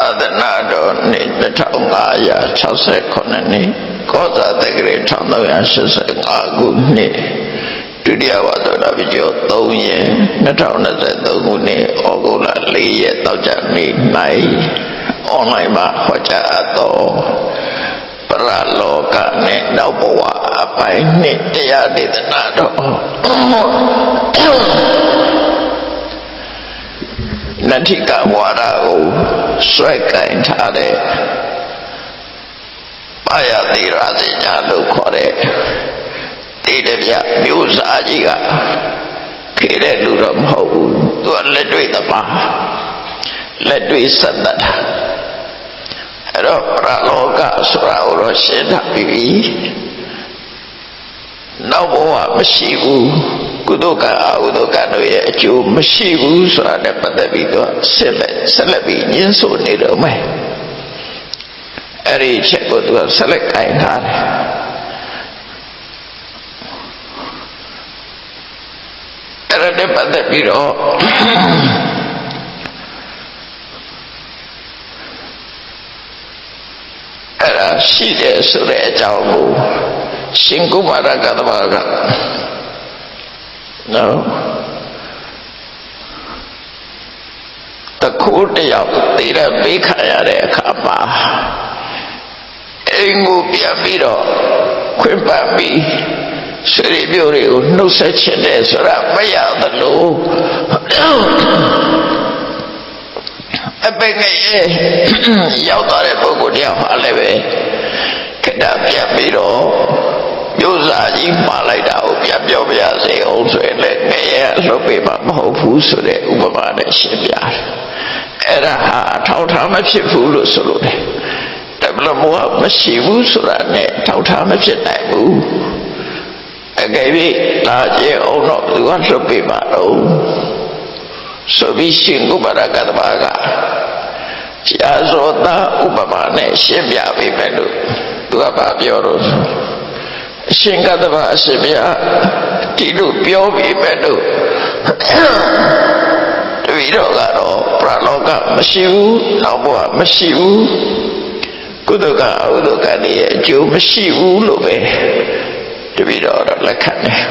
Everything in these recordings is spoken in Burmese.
သာသနာတော်နှစ်1560ခုနှစ်ကောဇာတက္ကရာ1385ခုနှစ်ဒုတိယဝါဆိုတော်ကျော်3ရက်2023ခုနှစ်ဩဂုတ်လ4ရက်တောက်ကြနေ့၌အွန်လိုင်းမှာဟောကြားအပ်သောပရလောကနဲ့နောက်ဘဝအပိုင်းနှစ်တရားဒေသနာတော်နတ္ထိကဝါဒကိုဆွဲကင်ထားတဲ့ပါယတိရာဇညာလို့ခေါ်တဲ့ဒီတပြမျိုးစားကြီးကခေတဲ့လူတော့မဟုတ်ဘူးသူကလက်တွေ့သမားလက်တွေ့စက်တတ်အဲ့တော့ပရလောကဆိုတာကိုတော့ရှင်းထားပြီနောက်ဘဝမရှိဘူးကုသိုလ်ကအကုသိုလ်ကတို့ရဲ့အကျိုးမရှိဘူးဆိုတာနဲ့ပတ်သက်ပြီးတော့ဆက်လက်ပြီးညှင်းဆိုနေတော့မယ်အဲ့ဒီချက်ကိုသူကဆက်လက်ကိုင်ထားတယ်အဲ့ဒါနဲ့ပတ်သက်ပြီးတော့အဲ့ဒါရှိတယ်ဆိုတဲ့အကြောင်းကိုရှင်ကုမာရကတ္တဗကနော်တခုတယောက်သိရပေးခါရတဲ့အခါမှာအိမ်ကိုပြန်ပြီးတော့ခွင့်ပတ်ပြီးဆွေမျိုးတွေကိုနှုတ်ဆက်ချင်တယ်ဆိုတာမရသလိုအပေငယ်ရောက်သွားတဲ့ပုဂ္ဂိုလ်တယောက်ဟာလည်းပဲခဏပြန်ပြီးတော့မျိုးစားကြီးမှားလိုက်တာကိုပြန်ပြောပြရစေအောင်ဆိုရင်လည်းငရဲလှုပ်ပေးမှာမဟုတ်ဘူးဆိုတဲ့ဥပမာနဲ့ရှင်းပြတယ်အဲ့ဒါဟာထောက်ထားမဖြစ်ဘူးလို့ဆိုလို့တယ်တပလမောမရှိဘူးဆိုတာနဲ့ထောက်ထားမဖြစ်နိုင်ဘူးအကယ်၍ဒါကျေအောင်တော့သူကလှုပ်ပေးမှာတော့ဆိုပြီးရှင်ကုပရကတ္တဗကရှားစောတာဥပမာနဲ့ရှင်းပြပေးမယ်လို့သူကပြောတော့အရှင်ကတ္တဗအရှင်မြတ်ဒီလိုပြောပေးမယ်လို့တပည့်တော်ကတော့ပရလောကမရှိဘူးနောက်ဘဝမရှိဘူးကုသကအကုသကတည်းကအကျိုးမရှိဘူးလို့ပဲတပည့်တော်လက်ခံတယ်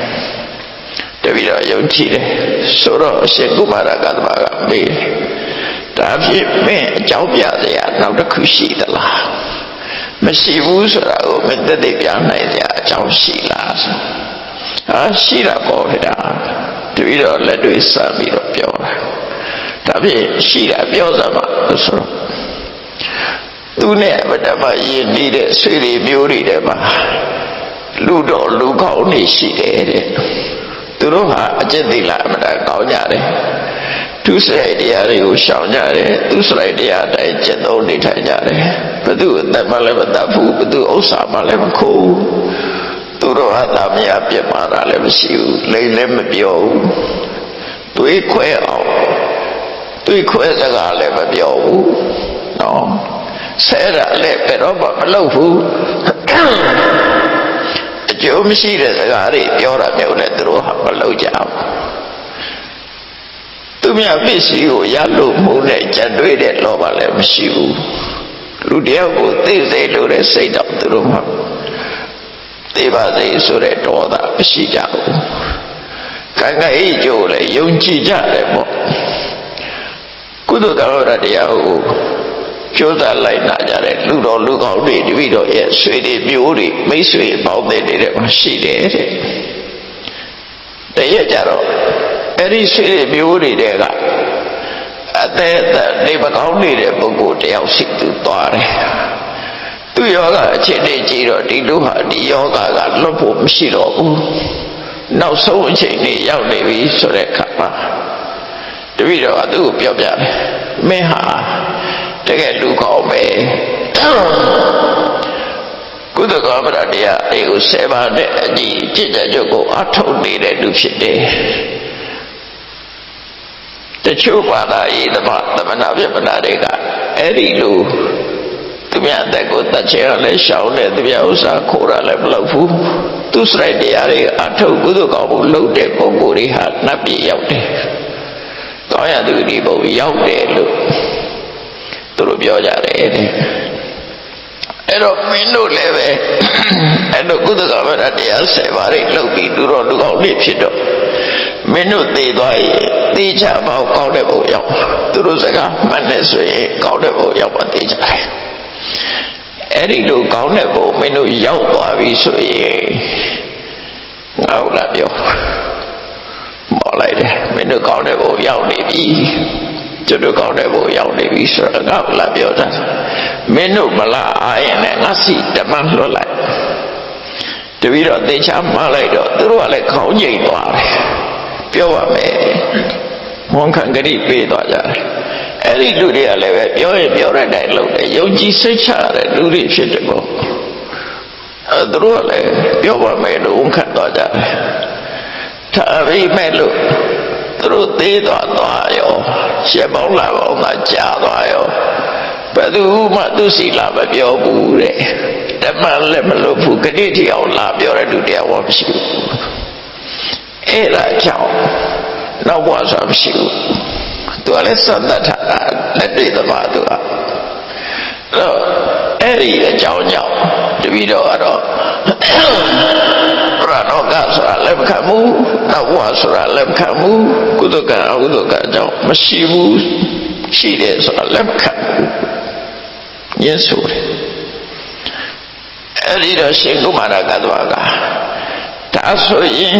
တပည့်တော်ယုံကြည်တယ်ဆိုတော့အရှင်ကုမာရကတ္တဗကမေးဒါဖြစ်မင်းအကြောင်းပြစရာနောက်တစ်ခုရှိသလားမရှိဘူးဆိုတာကိုမသက်သေပြနိုင်ကြအကြောင်းရှိလားဟာရှိတာပေါ့ခင်ဗျာတပည့်တော်လက်တွေ့စပြီးတော့ပြောတာဒါဖြင့်ရှိတာပြောစမ်းပါလို့ဆိုတော့သူနဲ့ဗတ္တမယဉ်နေတဲ့ဆွေတွေမျိုးတွေထဲမှာလူတော်လူကောင်းနေရှိတယ်တဲ့သူတို့ဟာအကျင့်သီလအမှန်တရားကောင်းကြတယ်သူစရိုက်တရားတွေကိုရှောင်ကြတယ်သူစရိုက်တရားတိုင်းကျင့်သုံးနေထိုင်ကြတယ်ဘသူအသက်မှလည်းမတတ်ဘူးဘသူဥစ္စာမှလည်းမခိုးဘူးသူတို့ဟာသာမယာပြစ်မှားတာလည်းမရှိဘူးလိမ့်လည်းမပြောဘူးတွေးခွဲအောင်တွေးခွဲစကားလည်းမပြောဘူးနော်ဆဲတာလည်းဘယ်တော့မှမလုပ်ဘူးအကျိုးမရှိတဲ့စကားတွေပြောတာမျိုးနဲ့သူတို့ဟာမလုပ်ကြဘူးသူများပစ္စည်းကိုရလို့မှုနဲ့ကြံတွေးတဲ့လောဘလည်းမရှိဘူးလူတယောက်ကိုသိသိလို့တဲ့စိတ်တော့သူတို့မှသိပါစေဆိုတဲ့ဒေါသမရှိကြဘူးကံကံဤကျိုးလည်းယုံကြည်ကြတယ်ပေါ့ကုသိုလ်တော်တရားကိုကျိုးစားလိုက်နာကြတယ်လူတော်လူကောင်းတွေတပည့်တော်ရဲ့ဆွေတွေမျိုးတွေမိတ်ဆွေပေါင်းတဲ့တွေမှာရှိတယ်တဲ့တရက်ကြတော့အဲ့ဒီဆွေတွေမျိုးတွေကအသက်နေမကောင်းနေတဲ့ပုဂ္ဂိုလ်တယောက်ရှိသူသွားတယ်သူယောဂအခြေအနေကြည့်တော့ဒီလူဟာဒီယောဂကလွတ်ဖို့မရှိတော့ဘူးနောက်ဆုံးအချိန်လေးရောက်နေပြီဆိုတဲ့အခါမှာတပည့်တော်ကသူ့ကိုပြောပြတယ်မင်းဟာတကယ်လူကောင်းပဲကုသကပရတရားအေကို7ပါးနဲ့အညီจิตကြုတ်ကိုအထုတ်နေတဲ့လူဖြစ်တယ်တချို့ဘာသာရေးသမဏပြပနာတွေကအဲ့ဒီလိုသူများအသက်ကိုတတ်ချင်လည်းရှောင်တယ်သူများဥစ္စာခိုးရလည်းမလုပ်ဘူးသူစရိုက်တရားတွေအထုတ်ကုသကောင်းဖို့လုပ်တဲ့ပုဂ္ဂိုလ်တွေဟာနတ်ပြည်ရောက်တယ်ကောင်းရသူဒီဘုံရောက်တယ်လို့ သူတို့ပြောကြတယ်အဲ့တော့မင်းတို့လည်းပဲအဲ့တော့ကုသကမရတရား10ပါးလေးလုပ်ပြီးသူတော်လူကောင်းလေးဖြစ်တော့မင်းတို့သိသွားရင်သိချပေါက်ကောင်းတဲ့ဘုံရောက်သူတို့စကားမှတ်နေဆိုရင်ကောင်းတဲ့ဘုံရောက်ပါသိကြတယ်အဲ့ဒီလိုကောင်းတဲ့ဘုံမင်းတို့ရောက်သွားပြီဆိုရင်ငါ့ကိုလာပြောမော်လိုက်တယ်မင်းတို့ကောင်းတဲ့ဘုံရောက်နေပြီကျွန်တော်ကောင်းတဲ့ဘုံရောက်နေပြီဆိုတော့ငါ့ကိုလာပြောတာမင်းတို့မလားအားရင်လည်းငါစီတမန်လွတ်လိုက်တပည့်တော်သေချာမှားလိုက်တော့သူတို့ကလည်းခေါင်းငိတ်သွားတယ်ပြောပါမယ်ဝန်ခံကြိပေးသွားကြတယ်အဲ့ဒီလူတွေကလည်းပဲပြောရင်ပြောတဲ့အတိုင်းလုပ်တယ်ယုံကြည်စိတ်ချတဲ့လူတွေဖြစ်တယ်ပေါ့သူတို့ကလည်းပြောပါမယ်လို့ဝန်ခံသွားကြတယ်ဒါပေမဲ့လို့သူတို့သေးသွားရောရှက်ပေါင်းလာပေါင်းသာကြာသွားရောဘယ်သူမှသူစီလာမပြောဘူးတဲ့ဓမ္မလည်းမလို့ဘူးဂတိတိအောင်လာပြောတဲ့လူတရားဝမရှိဘူးအဲ့ဒါကြောင့်နောက်ဘဝဆိုမရှိဘူးသူကလည်းသတ်တတ်တာလက်တွေ့သမားသူကအဲ့ဒီအကြောင်းကြောင့်တပည့်တော်ကတော့ပရနောကဆိုတာလက်မခံဘူးနောက်ဘဝဆိုတာလက်မခံဘူးကုသကအကုသကကြောင့်မရှိဘူးရှိတယ်ဆိုတာလက်မခံဘူးညှင်းဆိုတယ်အဲ့ဒီတော့ရှင်ကုမာရကတဝါကဒါဆိုရင်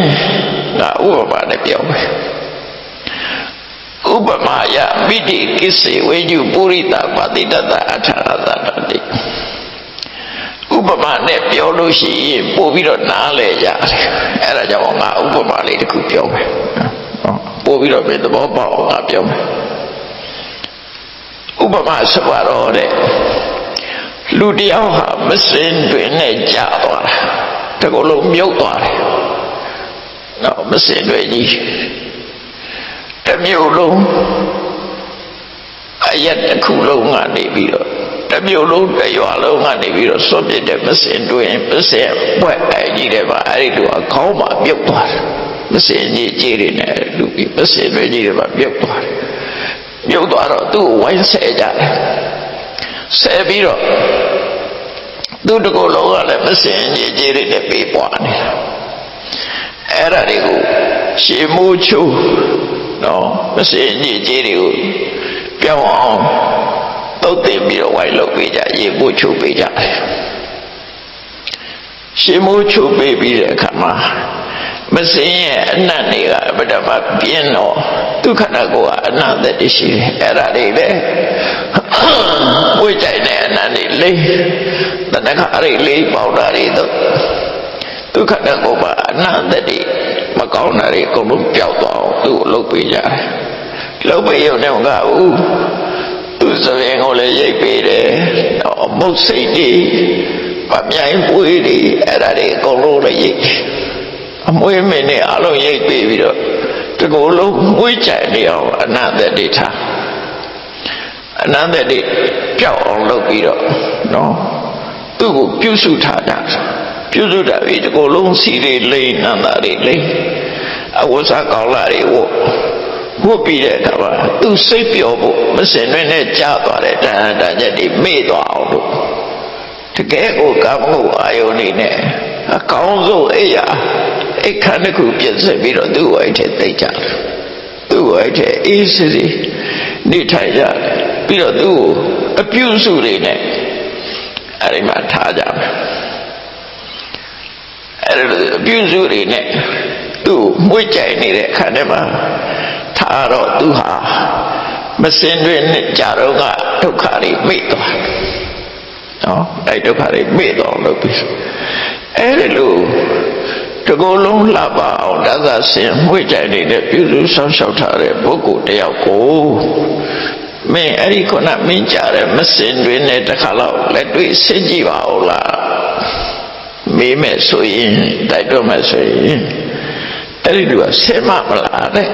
ငါဥပမာနဲ့ပြောမယ်ဥပမာယမိတိကိစေဝေညုပုရိသပါတိတတအထာရတတိဥပမာနဲ့ပြောလို့ရှိရင်ပို့ပြီးတော့နားလဲကြတယ်အဲ့ဒါကြောင့်ငါဥပမာလေးတစ်ခုပြောမယ်ပို့ပြီးတော့ပြသဘောပေါက်အောင်ငါပြောမယ်ဥပမာဆိုတော့တဲ့လူတယောက်ဟာမစင်တွင်နဲ့ကြာသွားတာတကူလုံးမြုပ်သွားတယ်နော်မစင်တွင်ကြီးတစ်မျိုးလုံးအရက်တစ်ခုလုံးကနေပြီးတော့တစ်မျိုးလုံးတစ်ရွာလုံးကနေပြီးတော့ဆွတ်ပြတဲ့မစင်တွင်မစင်ပွက်အကြီးတယ်ပါအဲ့ဒီလိုအခေါင်းမှာမြုပ်သွားတယ်မစင်ကြီးကြီးတွေနဲ့လူပြီးမစင်တွင်ကြီးတွေပါမြုပ်သွားတယ်မြုပ်သွားတော့သူ့ကိုဝိုင်းဆဲကြတယ်ဆဲပြီးတော့သူ့တကူလုံးကလည်းမစင်ကြီးကြီးတွေနဲ့ပြေးပွားနေတာအဲ့ဒါတွေကိုရှေမိုးချိုးနော်မစင်ကြီးကြီးတွေကိုပြောင်းအောင်တုတ်တင်ပြီးတော့ဝိုင်းလုပ်ပေးကြရေမိုးချိုးပေးကြတယ်ရှေမိုးချိုးပေးပြီးတဲ့အခါမှာမစင်ရဲ့အနတ်တွေကအပဒမပြင်းတော့ဒုက္ခနာကိုကအနတ်တည်းရှိတယ်အဲ့ဒါတွေလေဝိကြိုက်တဲ့အနတ်တွေလေးတဏ္ဍခါတွေလေးပေါတာတွေတော့ဒုက္ခနာကိုကအနတ်တည်းမကောင်းတာတွေအကုန်လုံးပျောက်သွားအောင်သူ့ကိုလှုပ်ပေးကြတယ်လှုပ်ပေးရုံနဲ့ကဦးသူစပင်ကိုလည်းရိပ်ပေးတယ်မုတ်စိတ်တွေဗမြိုင်ပွေးတွေအဲ့ဒါတွေအကုန်လုံးလည်းရိပ်အမွေးမင်းနဲ့အလုံးရိပ်ပေးပြီးတော့တကူလုံးမွေးကြိုင်နေအောင်အနန္တတိထားအနန္တတိပျောက်အောင်လုပ်ပြီးတော့နော်သူ့ကိုပြုစုထားတာပြုစုတာပြီးတကူလုံးစီတွေလိမ့်နန္တာတွေလိမ့်အဝတ်စားကောင်းလာတွေဝတ်ပြီးတဲ့အခါမှာသူစိတ်ပျော်ဖို့မစင်နဲ့ကြားသွားတဲ့တဏ္ဍာချက်တွေမေ့သွားအောင်လို့တကယ်ကိုကောင်းမှုအာယုန်နေနဲ့အကောင်းဆုံးအိယာအခါတစ်ခုပြည့်စုံပြီးတော့သူ့ဝိုင်းထဲသိကြတယ်သူ့ဝိုင်းထဲအေးစစ်စစ်နေထိုင်ကြပြီးတော့သူ့ကိုအပြုစုတွေနဲ့အဲဒီမှာထားကြမယ်အဲဒီအပြုစုတွေနဲ့သူ့မွေးကြိုင်နေတဲ့အခါထဲမှာထားတော့သူဟာမစင်တွင်နဲ့ကြာတော့ကဒုက္ခတွေမေ့သွားနော်အဲဒုက္ခတွေမေ့သွားလို့ပြီးအဲဒီလိုတကူလုံးလှပအောင်ဒါသာဆင်မွေးကြိုင်နေတဲ့ပြုစုဆောင်ရှောက်ထားတဲ့ပုဂ္ဂိုလ်တယောက်ကိုမင်းအဲ့ဒီခုနမင်းကြတဲ့မစင်တွင်နဲ့တစ်ခါတော့လက်တွေ့ဆင်ကြည့်ပါဦးလားမေးမယ်ဆိုရင်တိုက်တော့မယ်ဆိုရင်အဲ့ဒီလူကဆင်မမလားတဲ့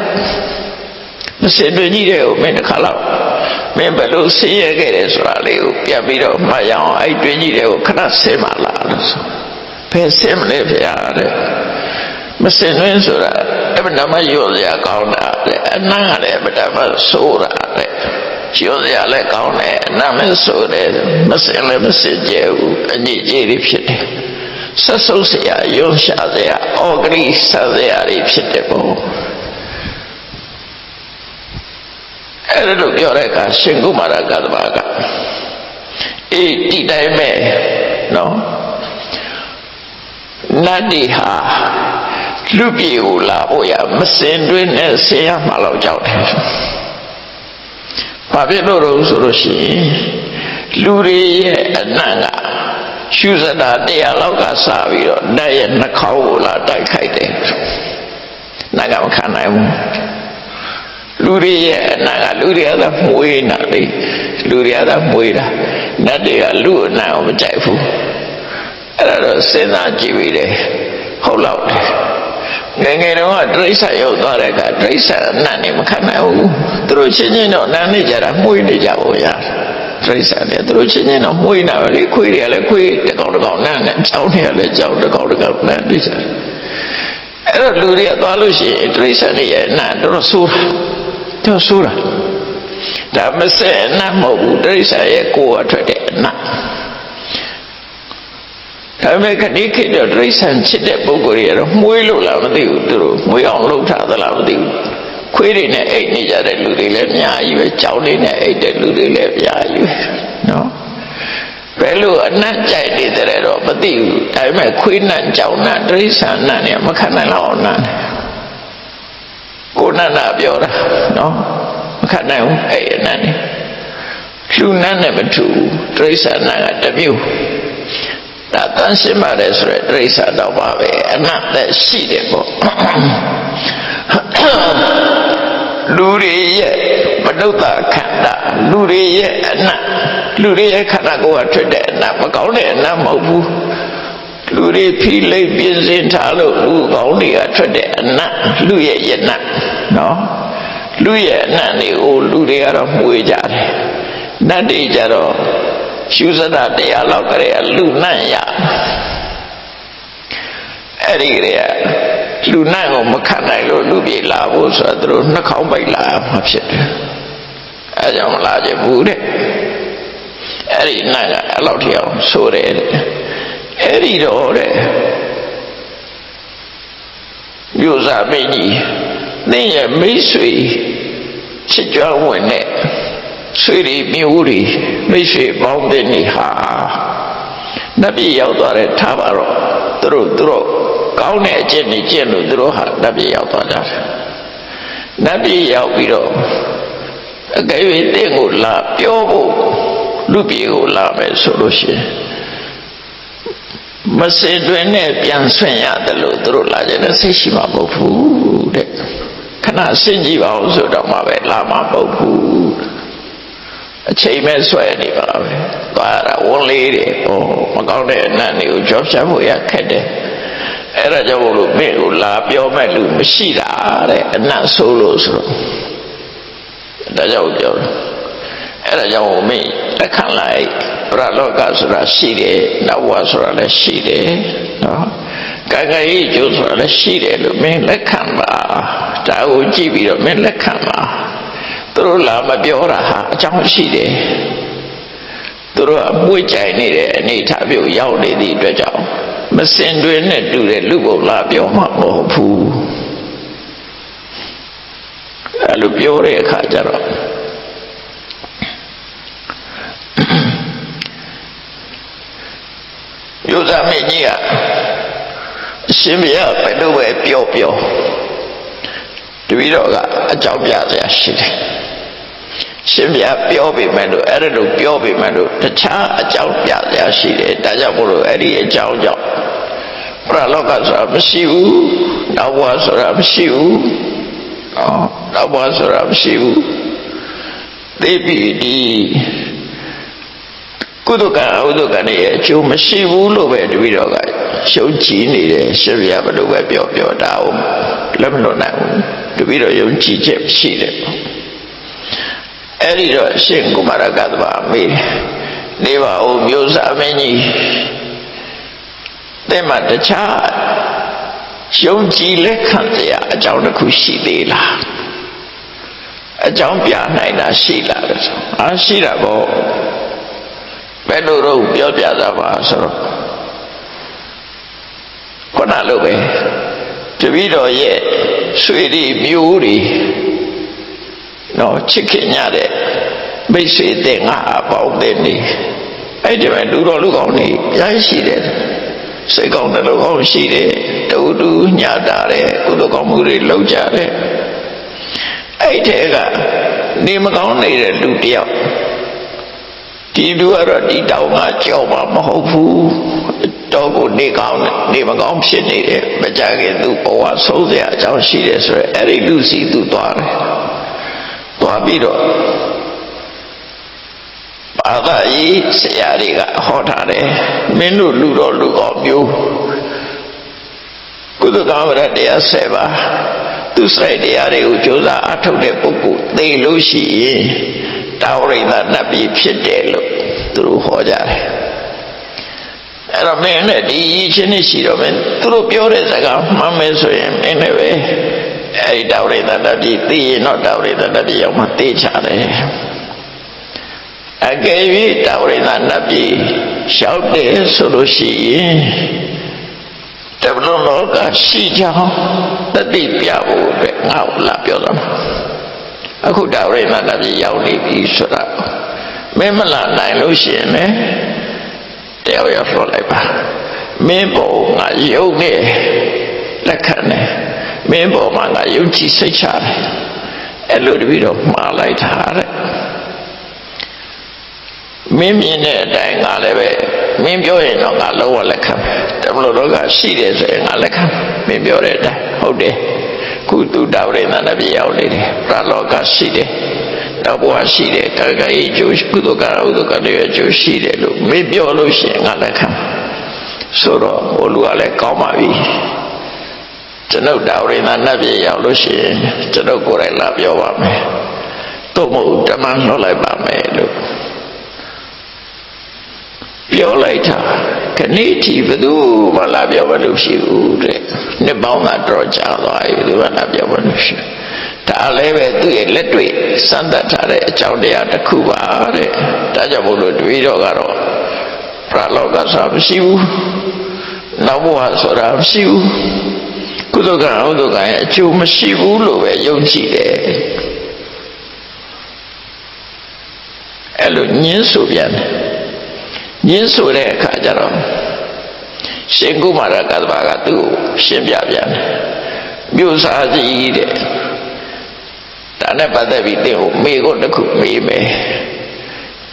မစင်တွင်ကြီးတဲ့ကိုမင်းတစ်ခါတော့မင်းဘယ်လိုဆင်းရဲခဲ့တယ်ဆိုတာလေးကိုပြန်ပြီးတော့မှတ်ရအောင်အဲ့တွင်ကြီးတဲ့ကိုခဏဆင်မလားလို့ဆိုဘယ်ဆင်မလဲဖေရတဲ့မစင်တွင်ဆိုတာအမှန်တမ်းရောစရာကောင်းတာတဲ့အနံ့ကလည်းအမှန်တမ်းဆိုးတာတဲ့ ကျော်ရလဲကောင်းတယ်နာမည်ဆိုတယ်မစင်လည်းမစင်ကြဘူးအညစ်အကြေးတွေဖြစ်တယ်ဆက်ဆုပ်เสียရုံရှာเสียဩဂရိဆက်เสียတွေဖြစ်တယ်ပေါ့အဲ့ဒါလို့ပြောတဲ့အခါရှင်ကုမာရကတဘာကအေးဒီတိုင်းပဲနော်နတ်ဒီဟာလူပြေကိုလာဖို့ရမစင်တွင်းနဲ့ဆင်းရမှတော့ကြောက်တယ်ဘာဖြစ်လို့လဲဆိုလို့ရှိရင်လူတွေရဲ့အနံ့ကရှုစတာတရားလောက်ကစပြီးတော့နတ်ရဲ့နှာခေါင်းကိုလာတိုက်ခိုက်တယ်နတ်ကမခံနိုင်ဘူးလူတွေရဲ့အနံ့ကလူတွေကသာမွေးနေတာလေလူတွေကသာမွေးတာနတ်တွေကလူအနံ့ကိုမကြိုက်ဘူးအဲ့ဒါတော့စဉ်းစားကြည့်ပြီးတယ်ဟုတ်လောက်တယ်ငယ်တော့တိရစ္ဆာန်ရောက်သွားတဲ့အခါတိရစ္ဆာန်အနံ့နေမခံနိုင်ဘူးသူတို့ချင်းချင်းတော့နားနေကြတာမွေးနေကြပါဗျာတိရစ္ဆာန်တွေသူတို့ချင်းချင်းတော့မွေးနေပါလေခွေးတွေကလည်းခွေးတကောင်တကောင်နားနေကြောင်းတွေကလည်းကြောင်းတကောင်တကောင်နားနေကြအဲ့တော့လူတွေကသွားလို့ရှိရင်တိရစ္ဆာန်တွေရဲ့နားတော့ဆိုးတော့ဆိုးတာဒါမစဲအနံ့မဟုတ်ဘူးတိရစ္ဆာန်ရဲ့ကိုယ်အထွက်တဲ့အနံ့ဒါပေမဲ့ခဏခေတ်တော့တိရစ္ဆာန်ချစ်တဲ့ပုဂ္ဂိုလ်တွေကတော့မွေးလို့လားမသိဘူးသူတို့မွေးအောင်လုပ်ထားသလားမသိဘူးခွေးတွေနဲ့အိတ်နေကြတဲ့လူတွေလည်းအများကြီးပဲကြောင်တွေနဲ့အိတ်တဲ့လူတွေလည်းအများကြီးပဲနော်ဘယ်လိုအနံ့ကြိုက်နေတဲ့တော့မသိဘူးဒါပေမဲ့ခွေးနံ့ကြောင်နံ့တိရစ္ဆာန်နံ့เนี่ยမခံနိုင်တော့နံ့ကိုနန္ဒပြောတာနော်မခံနိုင်ဘူးအဲ့အနံ့เนี่ยလူနံ့နဲ့မထူဘူးတိရစ္ဆာန်နံ့ကတစ်မျိုးဒါတန်ရှင်းပါတယ်ဆိုရယ်တိရစ္ဆာန်တော့ပါပဲအနတ်သက်ရှိတယ်ပေါ့လူတွေရဲ့မနုဿခန္ဓာလူတွေရဲ့အနတ်လူတွေရဲ့ခန္ဓာကိုယ်ကထွက်တဲ့အနတ်မကောင်းတဲ့အနတ်မဟုတ်ဘူးလူတွေဖိလိပ်ပြင်းစင်ထားလို့လူကောင်းတွေကထွက်တဲ့အနတ်လူရဲ့ယနတ်နော်လူရဲ့အနတ်တွေကိုလူတွေကတော့မှုေးကြတယ်နတ်တွေကြတော့ရှုစတာတရားလောက်ကလေးကလူနတ်ရအဲ့ဒီကလေးကလူနတ်ကိုမခံနိုင်လို့လူပြေလာဖို့ဆိုတော့သူတို့နှာခေါင်းပိုက်လာမှဖြစ်တယ်အဲကြောင့်မလာကြဘူးတဲ့အဲ့ဒီနတ်ကအဲ့လောက်ထိအောင်ဆိုတယ်အဲ့ဒီတော့တဲ့မြို့စားမင်းကြီးသင်ရဲ့မိတ်ဆွေချစ်ကြွဝင်တဲ့ဆွေတွေမျိုးတွေမိတ်ဆွေပေါင်းတဲ့နေဟာနတ်ပြည်ရောက်သွားတဲ့ထားပါတော့သူတို့ကောင်းတဲ့အကျင့်တွေကျင့်လို့သူတို့ဟာနတ်ပြည်ရောက်သွားကြတယ်နတ်ပြည်ရောက်ပြီးတော့အကယ်၍တင့်ကိုလာပြောဖို့လူပြည်ကိုလာမယ်ဆိုလို့ရှိရင်မစင်တွင်နဲ့ပြန်ဆွင့်ရတယ်လို့သူတို့လာကြတဲ့စိတ်ရှိမှာမဟုတ်ဘူးတဲ့ခဏစဉ်းကြည့်ပါဦးဆိုတော့မှပဲလာမှာမဟုတ်ဘူးအချိန်မဲ့ဆွဲနေပါပဲသွားရဝန်လေးတွေမကောင်းတဲ့အနံ့တွေကိုကြောက်ချဖို့ရခက်တယ်အဲ့ဒါကြောင့်မို့လို့မင်းကိုလာပြောမဲ့လူမရှိတာတဲ့အနံ့ဆိုးလို့ဆိုတော့ဒါကြောင့်ပြောတယ်အဲ့ဒါကြောင့်မင်းလက်ခံလိုက်ပရလောကဆိုတာရှိတယ်နတ်ဘဝဆိုတာလည်းရှိတယ်နော်ကာကရိကျိုးဆိုတာလည်းရှိတယ်လို့မင်းလက်ခံပါဒါကိုကြည့်ပြီးတော့မင်းလက်ခံပါသူတို့လာမပြောတာဟာအကြောင်းရှိတယ်သူတို့အမွေးကြိုင်နေတဲ့အနေထားမျိုးရောက်နေသည့်အတွက်ကြောင့်မစင်တွင်နဲ့တူတဲ့လူပုံလာပြောမှမဟုတ်ဘူးအဲ့လိုပြောတဲ့အခါကျတော့မြို့သားမင်းကြီးကအရှင်ဘုရားဘယ်လိုပဲပြောတပည့်တော်ကအကြောင်းပြစရာရှိတယ်ရှင်ဘုရားပြောပေမဲ့လို့အဲ့ဒါလိုပြောပေမဲ့လို့တခြားအကြောင်းပြစရာရှိတယ်ဒါကြောင့်မို့လို့အဲ့ဒီအကြောင်းကြောင့်ပရလောကဆိုတာမရှိဘူးနောက်ဘဝဆိုတာမရှိဘူးနောက်ဘဝဆိုတာမရှိဘူးသိပြီဒီကုသကအဟုသကနဲ့အကျိုးမရှိဘူးလို့ပဲတပည့်တော်ကရှုံးကြည့်နေတယ်ရှင်ဘုရားဘယ်လိုပဲပြောတာဟုတ်လက်မလွတ်နိုင်ဘူးတပည့်တော်ယုံကြည်ချက်ရှိတယ်အဲ့ဒီတော့ရှင်ကုမာရကတ္တဗမေးနေပါဦးမျိုးစားမင်းကြီးတဲ့မှာတခြားယုံကြည်လက်ခံစရာအကြောင်းတစ်ခုရှိသေးလားအကြောင်းပြနိုင်တာရှိလားလို့ ရှိတာပေါ့ဘယ်လိုတော့ပြောပြတာပါဆိုတော့ခုနလိုပဲတပည့်တော်ရဲ့ဆွေတွေမျိုးတွေနော်ချစ်ခင်ကြတဲ့မိတ်ဆွေတဲ့ငါအပေါင်းတဲ့နေအဲ့ဒီမှာလူတော်လူကောင်းတွေရရှိတယ်စိတ်ကောင်းတဲ့လူကောင်းရှိတယ်တူတူညတာတဲ့ကုသိုလ်ကောင်းမှုတွေလုပ်ကြတယ်အဲ့ဒီကနေမကောင်းနေတဲ့လူတယောက်ဒီလူကတော့ဒီတောင်ကကြောက်မှာမဟုတ်ဘူးတော့ကိုနေကောင်းနေမကောင်းဖြစ်နေတယ်မကြခင်သူဘဝဆုံးစရာအကြောင်းရှိတယ်ဆိုရယ်အဲ့ဒီလူစီသူသွားတယ်သွားပြီးတော့ဘာသာရေးဆရာတွေကဟောထားတယ်မင်းတို့လူတော်လူကောင်းမျိုးကုသကဝရတရား7ပါးသူစိုက်တရားတွေကိုကြိုးစားအထောက်တဲ့ပုဂ္ဂိုလ်သိလို့ရှိရင်တာဝရိသနတ်ပြည်ဖြစ်တယ်လို့သူတို့ဟောကြတယ်အဲ့တော့မင်းနဲ့ဒီရည်ချင်းရှိတော့မင်းသူတို့ပြောတဲ့စကားမှန်မယ်ဆိုရင်မင်းလည်းပဲအဲ့ဒီတာဝရိသနတ်ပြည်သိရင်တော့တာဝရိသနတ်ပြည်ရောက်မှသိချတယ်အကယ်၍တာဝရိသနတ်ပြည်လျှောက်တယ်ဆိုလို့ရှိရင်တပလုံးလောကရှိကြောင်းတတိပြဖို့အတွက်ငါ့ကိုလာပြောတာအခုတာဝရိသနတ်ပြည်ရောက်နေပြီဆိုတာမင်းမလာနိုင်လို့ရှိရင်လည်းတရားရပြောလိုက်ပါမင်းပေါ်ငါယုံနေလက်ခံတယ်မင်းပေါ်မှာငါယုံကြည်စိတ်ချတယ်အဲ့လိုတပြီးတော့မှားလိုက်တာတဲ့မင်းမြင်တဲ့အတိုင်းငါလည်းပဲမင်းပြောရင်တော့ငါလုံးဝလက်ခံတဘလို့တော့ကရှိတယ်ဆိုရင်ငါလက်ခံမင်းပြောတဲ့အတိုင်းဟုတ်တယ်ခုသူတာဝရိသနတ်ပြည်ရောက်နေတယ်ပရလောကရှိတယ်တော့ဘဝရှိတယ်ကာကအေးကျိုးကုသကဥဒကတွေကျိုးရှိတယ်လို့မင်းပြောလို့ရှိရင်ငါလက်ခံဆိုတော့ဟိုလူကလည်းကောင်းပါပြီကျွန်ုပ်တာဝရိသနတ်ပြည်ရောက်လို့ရှိရင်ကျွန်ုပ်ကိုယ်တိုင်လာပြောပါမယ်သို့မဟုတ်ဓမ္မလွှတ်လိုက်ပါမယ်လို့ပြောလိုက်တာခဏထိဘယ်သူမှလာပြောမလို့ရှိဘူးတဲ့နှစ်ပေါင်းကတော့ကြာသွားပြီဘယ်သူမှလာပြောမလို့ရှိဒါလည်းပဲသူ့ရဲ့လက်တွေ့စမ်းသပ်ထားတဲ့အကြောင်းတရားတစ်ခုပါတဲ့ဒါကြောင့်မို့လို့တပည့်တော်ကတော့ပရလောကဆိုတာမရှိဘူးနောက်ဘဝဆိုတာမရှိဘူးကုသကံဥဒကံရဲ့အကျိုးမရှိဘူးလို့ပဲယုံကြည်တယ်အဲ့လိုညင်းဆိုပြန်တယ်ညင်းဆိုတဲ့အခါကျတော့ရှင်ကုမာရကတ္တဗကသူ့ကိုရှင်းပြပြန်တယ်မြို့စားကြီးတဲ့ဒါနဲ့ပတ်သက်ပြီးသင်ကိုမေကိုတစ်ခုမေးမယ်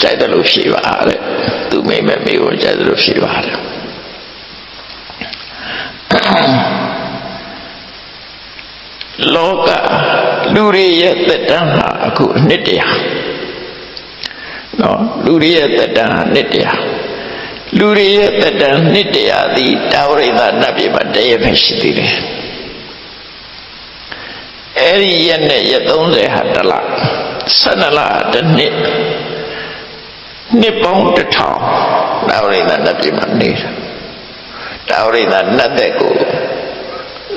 ကြိုက်တယ်လို့ဖြေပါတဲ့သူမေးမယ်မေကိုကြိုက်တယ်လို့ဖြေပါတဲ့လောကလူတွေရဲ့သက်တမ်းဟာအခုနှစ်တရာနော်လူတွေရဲ့သက်တမ်းဟာနှစ်တရာလူတွေရဲ့သက်တမ်းနှစ်တရာသည်တာဝရိသနတ်ပြည်မှာတရက်ပဲရှိသေးတယ်အဲ့ဒီရက်နဲ့ရက်30ဟာတစ်လ12လတစ်နှစ်ပေါင်း1000တာဝရိသနတ်ပြည်မှာနေတာတာဝရိသနတ်တဲ့ကို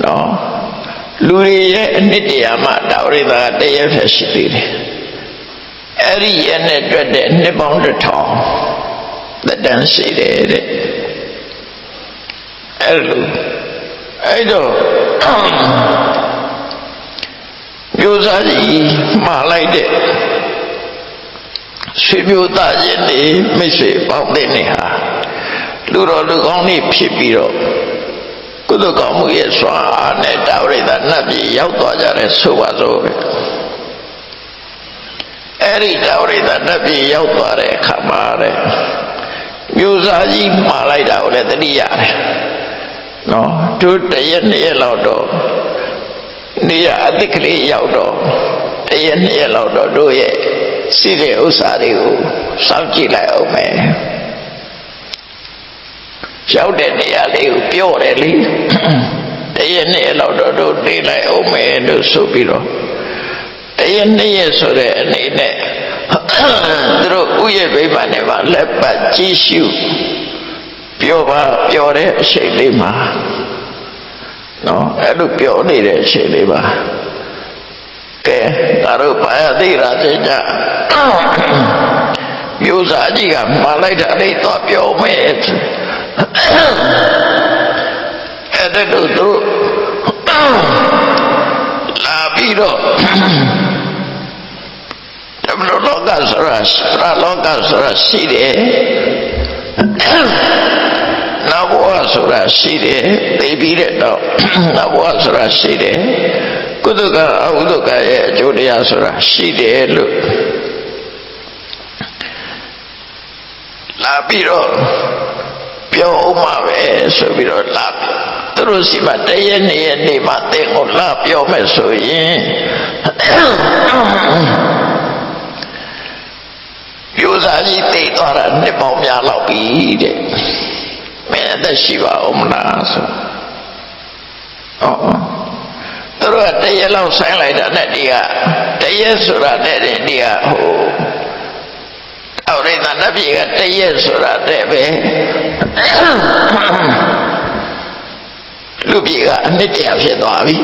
နော်လူတွေရဲ့အနှစ်တရာမှတာဝရိသတရက်ပဲရှိသေးတယ်အဲ့ဒီရက်နဲ့တွေ့တဲ့နှစ်ပေါင်း1000သက်တမ်းရှိတယ်တဲ့အဲ့တော့မျိုးစားကြီးမှားလိုက်တဲ့ဆွေမျိုးသားချင်းတွေမိတ်ဆွေပေါင်းတဲ့နေဟာလူတော်လူကောင်းတွေဖြစ်ပြီးတော့ကုသကောင်းမှုရဲ့စွမ်းအားနဲ့တာဝရိသနတ်ပြည်ရောက်သွားကြတဲ့ဆိုပါစို့အဲ့ဒီတာဝရိသနတ်ပြည်ရောက်သွားတဲ့အခါမှာတဲ့မျိုးစားကြီးမှားလိုက်တာကိုလည်းသတိရတယ်နော်တို့တရက်နှစ်ရက်လောက်တော့နေရအတိတ်ကလေးရောက်တော့တရက်နှစ်ရက်လောက်တော့တို့ရဲ့စီးတဲ့ဥစ္စာတွေကိုစောင့်ကြည့်လိုက်အောင်မယ်ရောက်တဲ့နေရာလေးကိုပြောတယ်လေတရက်နှစ်ရက်လောက်တော့တို့နေလိုက်အောင်မယ်လို့ဆိုပြီးတော့တရက်နှစ်ရက်ဆိုတဲ့အနေနဲ့သူတို့ဥယျာဉ်ဗိမာန်ထဲမှာလက်ပတ်ကြည့်ရှုပြောတဲ့အချိန်လေးမှာနော်အဲ့လိုပြောနေတဲ့အချိန်လေးပါကဲငါတို့ဘာရသိတာသိကြ မျိုးစားကြီးကမှားလိုက်တာလေးတော့ပြောမယ်အဲ့ဒါတို့လာပြီးတော့ဓမ္မလောကဆိုတာပရလောကဆိုတာရှိတယ်နောက်ဘဝဆိုတာရှိတယ်သိပြီးတဲ့တော့နောက်ဘဝဆိုတာရှိတယ်ကုသကအကုသကရဲ့အကျိုးတရားဆိုတာရှိတယ်လို့လာပြီးတော့ပြောဥမှာပဲဆိုပြီးတော့လာသူတို့စီမှာတရက်နေ့ရက်နေ့မှာသင်ကိုလာပြောမယ်ဆိုရင်မျိုးစားကြီးတိတ်သွားတာနှစ်ပေါင်းများလောက်ပြီတဲ့မင်းအသက်ရှိပါဦးမလားဆိုသူတို့ကတရက်လောက်ဆိုင်လိုက်တာနဲ့ဒီကတရက်ဆိုတာနဲ့ဒီကဟိုအော်ရိသနပြေကတရက်ဆိုတာတဲ့ပဲလူပြေကအနှစ်တရာဖြစ်သွားပြီ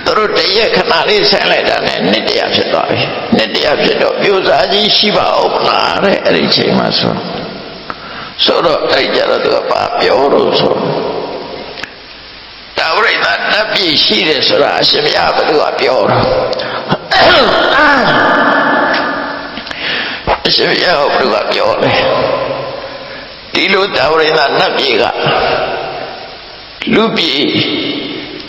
သူတို့တရက်ခဏလေးဆိုင်လိုက်တာနဲ့နှစ်တရာဖြစ်သွားပြီနှစ်တရာဖြစ်တော့မျိုးစားကြီးရှိပါဦးမလားတဲ့အဲ့ဒီချိန်မှာဆိုတော့အဲ့ကြတော့သူကပါပြောလို့ဆိုတာဝရိသနပြေရှိတယ်ဆိုတာအရှင်ဘုရားဘယ်သူကပြောတော့အရှင်ဘုရားဘယ်သူကပြောလဲဒီလိုတာဝရိသနပြေကလူပြေ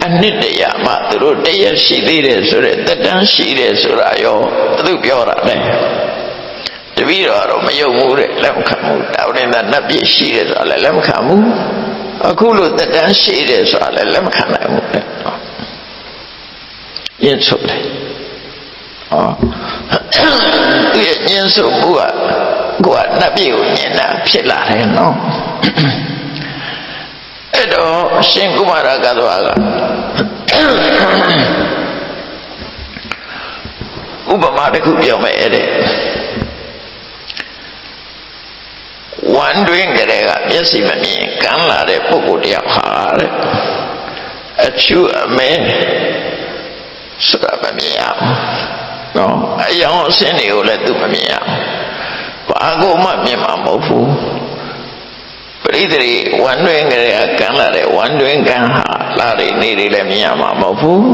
အနှစ်တရာမှသူတို့တရက်ရှိသေးတယ်ဆိုတဲ့တက်တန်းရှိတယ်ဆိုတာရောသူပြောတာလေတပည့်တော်တော့မယုံဘူးတဲ့လက်မခံဘူးတာဝရိသနပြေရှိတယ်ဆိုတာလည်းလက်မခံဘူးအခုလိုတက်တန်းရှိတယ်ဆိုတာလည်းလက်မခံနိုင်ဘူးတဲ့ယဉ်ဆုပ်တယ်သူရဲ့ညင်းဆုပ်မှုကကိုယ်ကနတ်ပြည်ကိုညင်တာဖြစ်လာတယ်နော်အဲ့တော့ရှင်ကုမာရကသွားကဥပမာတစ်ခုပြောမယ်အဲ့တဲ့ဝမ်းတွင်းကလေးကမျက်စိမမြင်ကန်းလာတဲ့ပုဂ္ဂိုလ်တယောက်ဟာတဲ့အချူအမဲဆိုတာမမြင်ရဘူးနော်အယောင်အဆင်းတွေကိုလည်းသူမမြင်ရဘူးဘာကိုမှမြင်မှာမဟုတ်ဘူးပရိသေရီဝမ်းတွင်းကလေးကကန်းလာတဲ့ဝမ်းတွင်းကန်းဟာလာတွေနေတွေလည်းမြင်ရမှာမဟုတ်ဘူး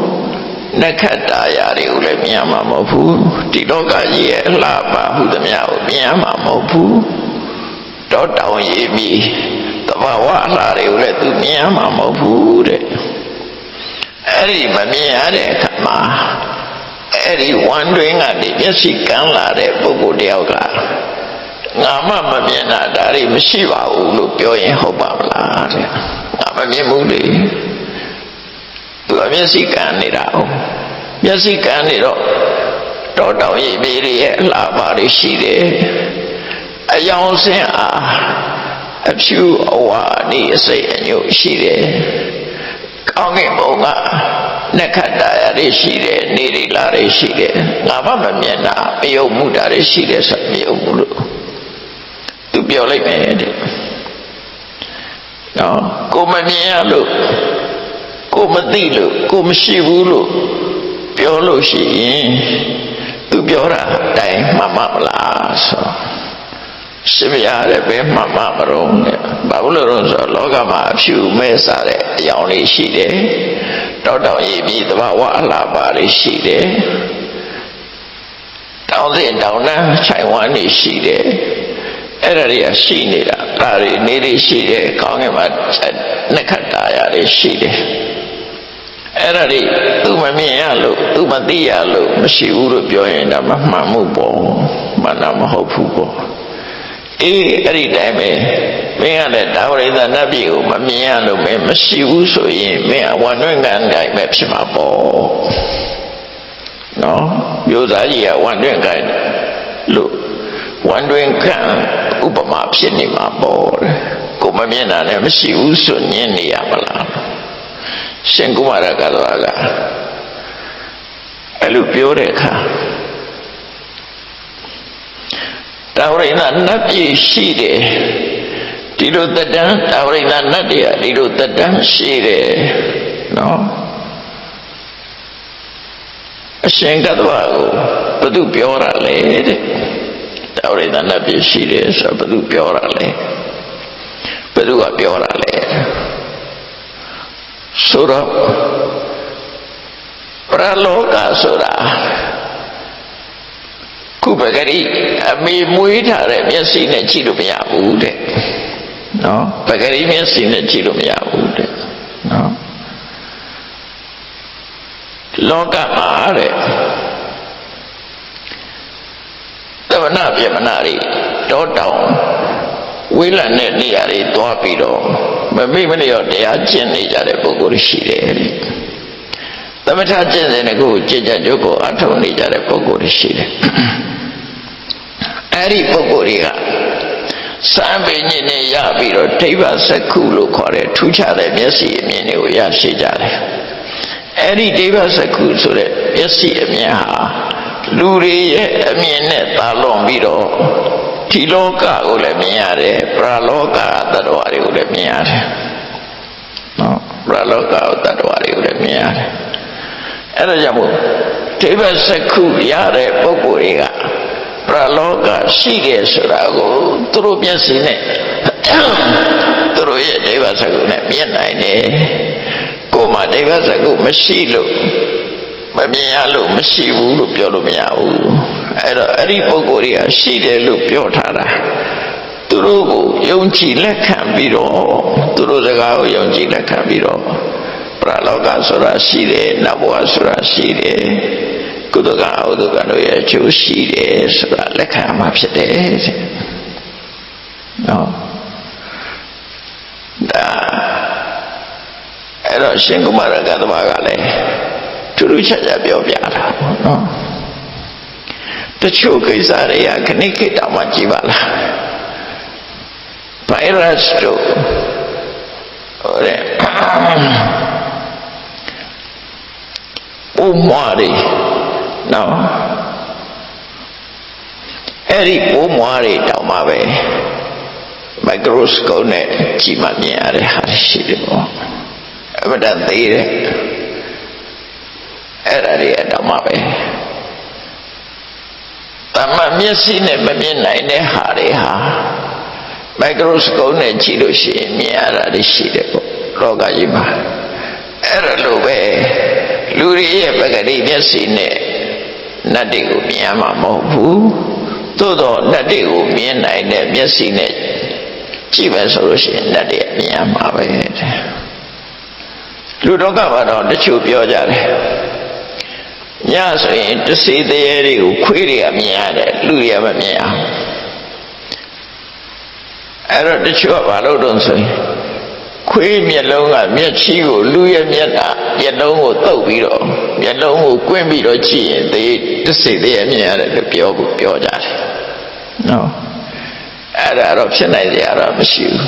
နက္ခတ္တရာတွေကိုလည်းမြင်ရမှာမဟုတ်ဘူးဒီလောကကြီးရဲ့အလှပဟုသမျှကိုမြင်ရမှာမဟုတ်ဘူးတောတောင်ရေမြေတဘာဝအလှတွေကိုလည်းသူမြင်ရမှာမဟုတ်ဘူးတဲ့အဲ့ဒီမမြင်ရတဲ့အခါမှာအဲ့ဒီဝမ်းတွင်းကနေမျက်စိကန်းလာတဲ့ပုဂ္ဂိုလ်တယောက်ကငါမှမမြင်တာဒါတွေမရှိပါဘူးလို့ပြောရင်ဟုတ်ပါမလားတဲ့ငါမမြင်ဘူးလေသူကမျက်စိကန်းနေတာဟုတ်မျက်စိကန်းနေတော့တောတောင်ရေမြေတွေရဲ့အလှပါတွေရှိတယ်အယောင်ဆင်းအားအဖြူအဝါဒီအစိတ်အညို့ရှိတယ်ကောင်းကင်ဘုံကနက္ခတ္တရာတွေရှိတယ်နေတွေလာတွေရှိတယ်ငါမှမမြင်တာမယုံမှုတာတွေရှိတယ်ဆိုမယုံဘူးလို့သူပြောလိုက်မယ်တဲ့နော်ကိုမမြင်ရလို့ကိုမသိလို့ကိုမရှိဘူးလို့ပြောလို့ရှိရင်သူပြောတာတိုင်မှမလားဆိုရှင်ပြရတယ်ဘယ်မှမတော့နဲ့ဘာလို့လဲဆိုတော့လောကမှာအဖြူမဲစားတဲ့အယောင်လေးရှိတယ်တောတောင်ရည်ပြီးသဘာဝအလှပါလေးရှိတယ်တောင်စဉ်တောင်တန်းခြိုင်ဝမ်းနေရှိတယ်အဲ့ဒါတွေကရှိနေတာဒါတွေနေတွေရှိတယ်ကောင်းကင်မှာနက္ခတ္တရာတွေရှိတယ်အဲ့ဒါတွေသူမမြင်ရလို့သူမသိရလို့မရှိဘူးလို့ပြောရင်ဒါမှမှန်မှုပေါ့မှန်တာမဟုတ်ဘူးပေါ့အေးအဲ့ဒီတိုင်းပဲမင်းကလည်းတာဝရိသနတ်ပြည်ကိုမမြင်ရလို့ပဲမရှိဘူးဆိုရင်မင်းကဝန္တွင်းကံတိုင်းပဲဖြစ်မှာပေါ့နော်မျိုးသားကြီးကဝန္တွင်းကံလို့ဝန္တွင်းကံဥပမာဖြစ်နေမှာပေါ့ကိုမမြင်တာလည်းမရှိဘူးဆိုညင်းနေရမလားရှင်ကုမာရကသွားကအဲ့လိုပြောတဲ့အခါတာဝရိဏနတ်ပြည်ရှိတယ်ဒီလိုတတန်းတာဝရိဏနတ်တွေကဒီလိုတတန်းရှိတယ်နော်အရှင်ကတ္တဝကိုဘုသူပြောတာလေတဲ့ တာဝရိသနတ်ပြည့်ရှိတယ်ဆိုတော့ဘယ်သူပြောတာလဲဘယ်သူကပြောတာလဲဆိုတော့ပရလောကဆိုတာခုပဂရိအမေမွေးထားတဲ့မျက်စိနဲ့ကြည့်လို့မရဘူးတဲ့နော်ပဂရိမျက်စိနဲ့ကြည့်လို့မရဘူးတဲ့နော်လောကမှာတဲ့သမဏပြမနာတွေတောတောင်ဝေးလံတဲ့နေရာတွေတွားပြီးတော့မမိမလျော့တရားကျင့်နေကြတဲ့ပုဂ္ဂိုလ်ရှိတယ်သမထကျင့်တဲ့ကိုကြည်ကြကြုတ်ကိုအထောက်နေကြတဲ့ပုဂ္ဂိုလ်ရှိတယ်အဲ့ဒီပုဂ္ဂိုလ်တွေကစံပင်ညင်နဲ့ရပြီးတော့ဒိဗ္ဗစက္ခုလို့ခေါ်တဲ့ထူးခြားတဲ့မျက်စိအမြင်တွေကိုရရှိကြတယ်အဲ့ဒီဒိဗ္ဗစက္ခုဆိုတဲ့မျက်စိအမြင်ဟာလူတွေရဲ့အမြင်နဲ့သာလွန်ပြီးတော့ဒီလောကကိုလည်းမြင်ရတယ်ပရလောကသတ္တဝါတွေကိုလည်းမြင်ရတယ်နော်ပရလောကသတ္တဝါတွေကိုလည်းမြင်ရတယ်အဲ့ဒါကြောင့်မို့ဒိဗ္ဗစက္ခုရတဲ့ပုဂ္ဂိုလ်တွေကပရလောကရှိတယ်ဆိုတာကိုသူတို့မျက်စိနဲ့သူတို့ရဲ့ဒိဗ္ဗစက္ခုနဲ့မြင်နိုင်တယ်ကိုယ်မှာဒိဗ္ဗစက္ခုမရှိလို့မမြင်ရလို့မရှိဘူးလို့ပြောလို့မရဘူးအဲ့တော့အဲ့ဒီပုဂ္ဂိုလ်တွေကရှိတယ်လို့ပြောထားတာသူတို့ကိုယုံကြည်လက်ခံပြီးတော့သူတို့စကားကိုယုံကြည်လက်ခံပြီးတော့ပရလောကဆိုတာရှိတယ်နတ်ဘဝဆိုတာရှိတယ်ကုသကအဟုသကတို့ရဲ့အကျိုးရှိတယ်ဆိုတာလက်ခံမှာဖြစ်တယ်တဲ့နော်ဒါအဲ့တော့ရှင်ကုမာရကသမကလည်းထူးထူးခြားခြားပြောပြတာပေါ့နော်တချို့ကိစ္စတွေကခဏခေတ်တောင်မှကြည်ပါလားဗိုင်းရပ်စ်တို့ဟိုတဲ့ပိုးမွားတွေနော်အဲ့ဒီပိုးမွားတွေတောင်မှပဲမိုက်ခရိုစကိုပ်နဲ့ကြည့်မှမြင်ရတဲ့ဟာရှိတယ်ပေါ့အမှန်တန်သေးတယ်အဲ့ဒါတွေတောင်မှပဲတမန်မျက်စိနဲ့မမြင်နိုင်တဲ့ဟာတွေဟာမိုက်ခရိုစကိုပ်နဲ့ကြည့်လို့ရှိရင်မြင်ရတာရှိတယ်ပေါ့လောကကြီးမှာအဲ့ဒါလိုပဲလူတွေရဲ့ပဂတိမျက်စိနဲ့နတ်တွေကိုမြင်ရမှာမဟုတ်ဘူးသို့တော့နတ်တွေကိုမြင်နိုင်တဲ့မျက်စိနဲ့ကြည့်မယ်ဆိုလို့ရှိရင်နတ်တွေမြင်ရမှာပဲလူတော်ကမှတော့တချို့ပြောကြတယ်ညဆိုရင်တစေတရေတွေကိုခွေးတွေကမြင်ရတယ်လူတွေကမမြင်အောင်အဲ့တော့တချို့ကဘာလို့တုံးဆိုရင်ခွေးမျက်လုံးကမျက်ချီကိုလူရဲ့မျက်လုံးကိုတုပ်ပြီးတော့မျက်လုံးကိုကွင်းပြီးတော့ကြည့်ရင်တစေတရေမြင်ရတယ်လို့ပြောကြတယ်နော်အဲ့ဒါတော့ဖြစ်နိုင်ကြတော့မရှိဘူး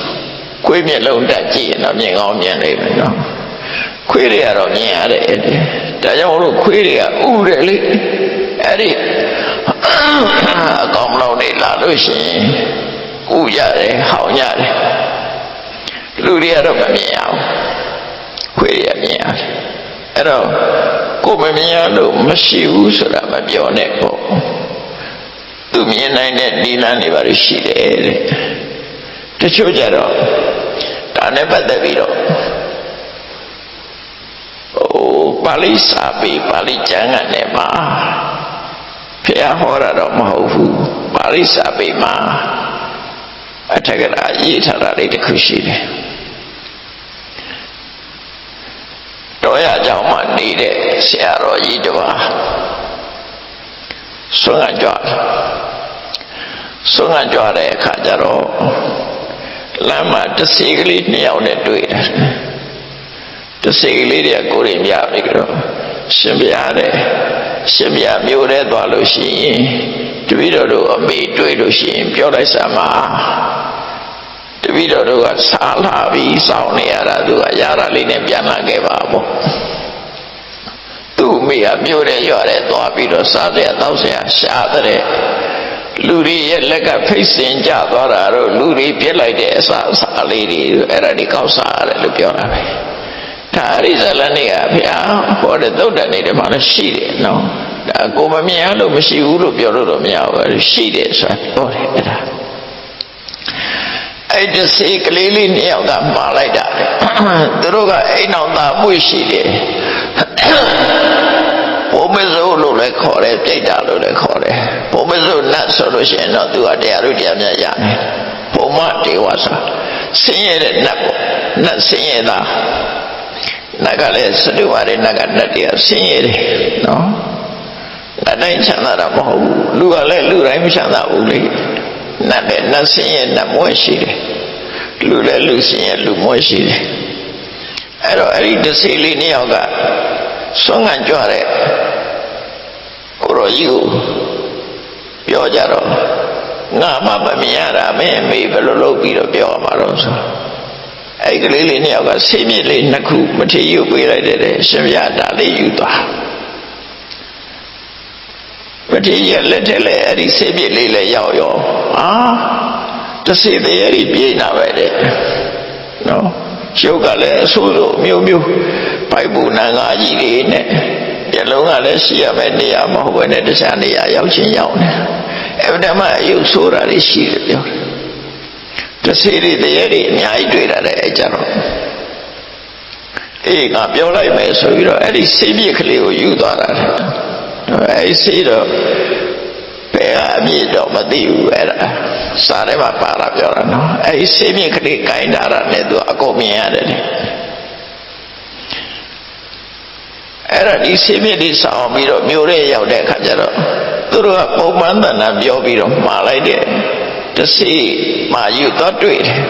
ခွေးမျက်လုံးတက်ကြည့်ရင်တော့မြင်ကောင်းမြင်လိမ့်မယ်နော်ခွေးတွေကတော့မြင်ရတယ်ဒါကြောင့်လို့ခွေးတွေကဥတယ်လေအဲ့ဒီအကောင်လုံးတွေလာလို့ရှိရင်ဥရတယ်ဟောင်းရတယ်လူတွေကတော့မမြင်အောင်ခွေးတွေကမြင်ရတယ်အဲ့တော့ကိုယ်မမြင်ရလို့မရှိဘူးဆိုတာမပြောနဲ့ပေါ့သူမြင်နိုင်တဲ့ဒီလမ်းတွေပါလို့ရှိတယ်တဲ့တချို့ကြတော့ဒါနဲ့ပတ်သက်ပြီးတော့ပါဠိစာပေပါဠိကျမ်းဂန်ထဲမှာဘုရားဟောတာတော့မဟုတ်ဘူးပါဠိစာပေမှာအထက်ကရာရေးထားတာလေးတစ်ခုရှိတယ်တော်ရကြောင့်မှနေတဲ့ဆရာတော်ကြီးတစ်ပါးဆွမ်းကကြွတဲ့အခါကျတော့လမ်းမှာတစီကလေးနှစ်ယောက်နဲ့တွေ့တယ်တစေကလေးတွေကိုယ်ရင်ပြပြီးတော့ရှင်ပြရတယ်ရှင်ပြမျိုးတဲ့သွားလို့ရှိရင်တပည့်တော်တို့အမေတွေ့လို့ရှိရင်ပြောလိုက်စမ်းပါတပည့်တော်တို့ကစားလာပြီးစောင့်နေရတာသူကရတာလေးနဲ့ပြန်လာခဲ့ပါပေါ့သူ့မိကမျိုးတဲ့ရွာတဲ့သွားပြီးတော့စားတဲ့တောက်เสียရှာတဲ့လူတွေရဲ့လက်ကဖိတ်စင်ကြသွားတာတော့လူတွေပြစ်လိုက်တဲ့အစာလေးတွေအဲ့ဒါတွေကောက်စားရတယ်လို့ပြောတာပဲဒါအရိဇလန်တွေကဘုရားဟောတဲ့သုတ်တန်တွေမှာလည်းရှိတယ်နော် ဒါကိုမမြင်လို့မရှိဘူးလို့ပြောလို့မရဘူးရှိတယ်ဆိုတာပြောတယ်အဲ့ဒါအဲ့ဒီစိတ်ကလေးလေးနှစ်ယောက်ကမှားလိုက်တာသူတို့ကအိမ်အောင်သာပွေရှိတယ်ဘုံမစိုးလို့လည်းခေါ်တယ်ပြိတ္တာလို့လည်းခေါ်တယ်ဘုံမစိုးနတ်ဆိုလို့ရှိရင်တော့သူကတရားတို့တရားမြတ်ရတယ်ဘုံမတေဝဆိုဆင်းရဲတဲ့နတ်ပေါ့နတ်ဆင်းရဲတာနတ်ကလည်းစတုဝါရီနတ်ကနတ်တရားဆင်းရဲတယ်နော်အတိုင်းချမ်းသာတာမဟုတ်ဘူးလူကလည်းလူတိုင်းမချမ်းသာဘူးလေနတ်လည်းနတ်ဆင်းရဲနတ်မွဲရှိတယ်လူလည်းလူဆင်းရဲလူမွဲရှိတယ်အဲ့တော့အဲ့ဒီတစ်စိလေးနှစ်ယောက်ကဆွမ်းခံကြွတဲ့ကိုရောကြီးကိုပြောကြတော့ငါမှမမြင်ရတာမင်းမေဘယ်လိုလုပ်ပြီးတော့ပြောမှာတော့ဆိုအဲ့ကလေးလေးနှစ်ယောက်ကဆေးမြစ်လေးနှစ်ခုမထေရပေးလိုက်တဲ့ရှင်ပြဒါလေးယူသွားမထေရလက်ထက်လည်းအဲ့ဒီဆေးမြစ်လေးလည်းရောက်ရောတစ်စိတရားကြီးပြေးနာပဲတဲ့နော်ရုပ်ကလည်းအဆိုးဆိုမျိုးမျိုးပိုက်ပူနံငါကြီးတွေနဲ့မျက်လုံးကလည်းရှိရမယ့်နေရာမဟုတ်ဘဲနဲ့တခြားနေရာရောက်ချင်းရောက်နေအဲ့ဒါမှအယုတ်ဆိုးတာတွေရှိတယ်ပြောတယ်တစေတွေတရားတွေအများကြီးတွေ့ရတယ်အဲ့ကြတော့ငါပြောလိုက်မယ်ဆိုပြီးတော့အဲ့ဒီဆေးပြစ်ကလေးကိုယူသွားတာအဲ့ဒီဆေးတော့ဘယ်အပြည့်တော့မသိဘူးအဲ့ဒါစားထဲမှာပါလာပြောတာနော်အဲ့ဒီဆေးပြစ်ကလေးကိုင်းတာနဲ့သူအကုန်မြင်ရတယ်အဲ့ဒါဒီဆေးပြစ်လေးဆောင်းပြီးတော့မျိုးရဲရောက်တဲ့အခါကျတော့သူတို့ကပုံမှန်တန်တာပြောပြီးတော့မှားလိုက်တယ်တစီမာယူတော့တွေ့တယ်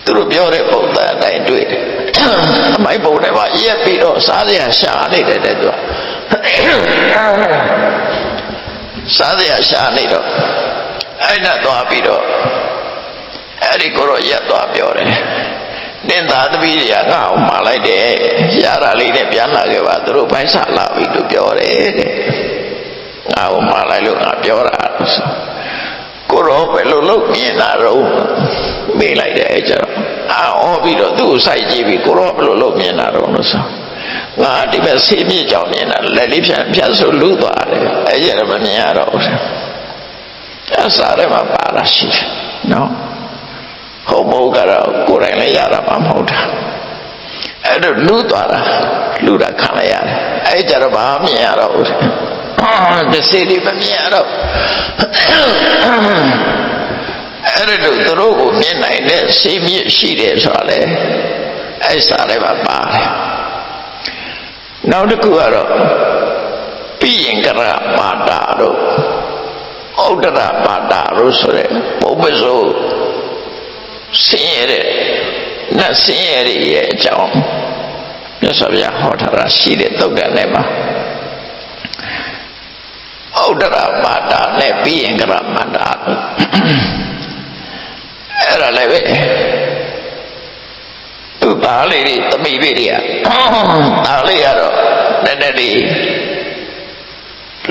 သူတို့ပြောတဲ့ပုံသဏ္ဍာန်အတိုင်းတွေ့တယ်အမိုက်ပုံထဲမှာရက်ပြီးတော့စားစရာရှာနေတယ်တဲ့သူကစားစရာရှာနေတော့အဲ့ဒါသွားပြီးတော့အဲ့ဒီကိုတော့ရက်သွားပြောတယ်နင်သားသမီးတွေကငါ့ကိုမှားလိုက်တယ်ရတာလေးနဲ့ပြန်လာခဲ့ပါသူတို့ပိုင်းစားလာပြီလို့ပြောတယ်တဲ့ငါ့ကိုမှားလိုက်လို့ငါပြောတာဆိုကိုရောဘယ်လိုလုပ်မြင်တာတော့မေးလိုက်တယ်ကျတော့အော်ပြီးတော့သူ့ကိုစိုက်ကြည့်ပြီးကိုရောဘယ်လိုလုပ်မြင်တာတော့လို့ဆိုငါဒီဘက်ဆေးပြည့်ကြောင်မြင်တာလက်လေးဖြတ်ဆိုလူသွားတယ်အဲ့ရတော့မမြင်ရတော့ဘူးအစားထဲမှာပါလာရှိတယ်နော်ဟုတ်မဟုတ်ကတော့ကိုယ်တိုင်လည်းရတာမှမဟုတ်တာအဲ့တော့လူသွားတာလူတာခံလိုက်ရတယ်အဲ့ကြတော့ဘာမြင်ရတော့ဘူးတစ်စိလေးမမြင်ရတော့အဲ့ဒါသူတို့ကိုမြင်နိုင်တဲ့ဆေးမြစ်ရှိတယ်ဆိုတာလေအဲ့စားလည်းပါတယ်နောက်တစ်ခုကတော့ပိယင်္ဂရပါဒတို့ဩဒရပါဒတို့ဆိုတဲ့ပုံပစိုးဆင်းရဲတဲ့နတ်ဆင်းရဲရဲ့အကြောင်းမြတ်စွာဘုရားဟောထားတာရှိတဲ့သုတ်တန်ထဲမှာဩဒရပါဒနဲ့ပိယင်္ဂရပါဒအဲ့ဒါလည်းပဲသူသားလေးတွေသမီးလေးတွေကသားလေးကတော့နည်းနည်းလေး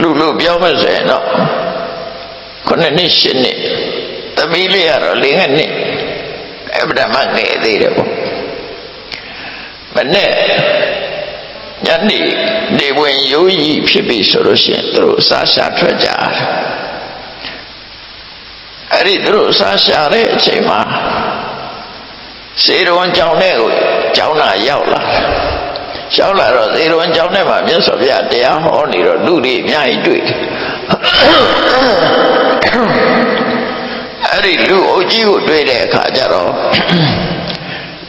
လူပြောမှဆိုရင်တော့9 နှစ်10 နှစ်သမီးလေးကတော့4 နှစ်အဲ့ဒါမှငယ်သေးတယ်ပေါ့မနဲ့ညနေနေဝင်ရိုးကြီးဖြစ်ပြီဆိုလို့ရှိရင်သူတို့စားရှာထွက်ကြတယ်အဲ့ဒီသူတို့စားရှာတဲ့အချိန်မှာစေတော်ကျောင်းထဲကိုကျောင်းသားရောက်လာတော့စေတော်ကျောင်းထဲမှာမြတ်စွာဘုရားတရားဟောနေတော့လူတွေအများကြီးတွေ့တယ်အဲ့ဒီလူအုပ်ကြီးကိုတွေ့တဲ့အခါကျတော့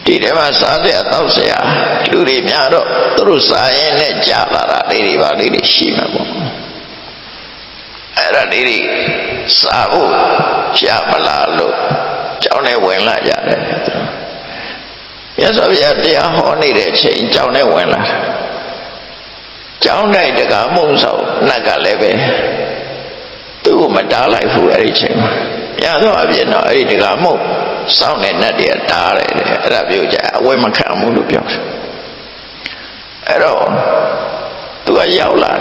ဒီထဲမှာစားစရာတောက်စရာလူတွေများတော့သူတို့စားရင်နဲ့ကြာလာတာလေးတွေပါလေးတွေရှိမှာပေါ့အဲ့ဒါလေးတွေစားဖို့ရှားမလားလို့ကျောင်းထဲဝင်လာကြတယ်မြတ်စွာဘုရားတရားဟောနေတဲ့အချိန်ကျောင်းထဲဝင်လာကျောင်း၌တကားမုံဆောင်နတ်ကလည်းပဲသူ့ကိုမတားလိုက်ဘူးအဲ့ဒီချိန်မှာရတော့အပြင်တော့အဲ့ဒီတကားမုံစောင်းတဲ့နတ်တွေကတားတယ်အဲ့ဒါပြောကြအဝဲမခံဘူးလို့ပြောတယ်အဲ့တော့သူကရောက်လာ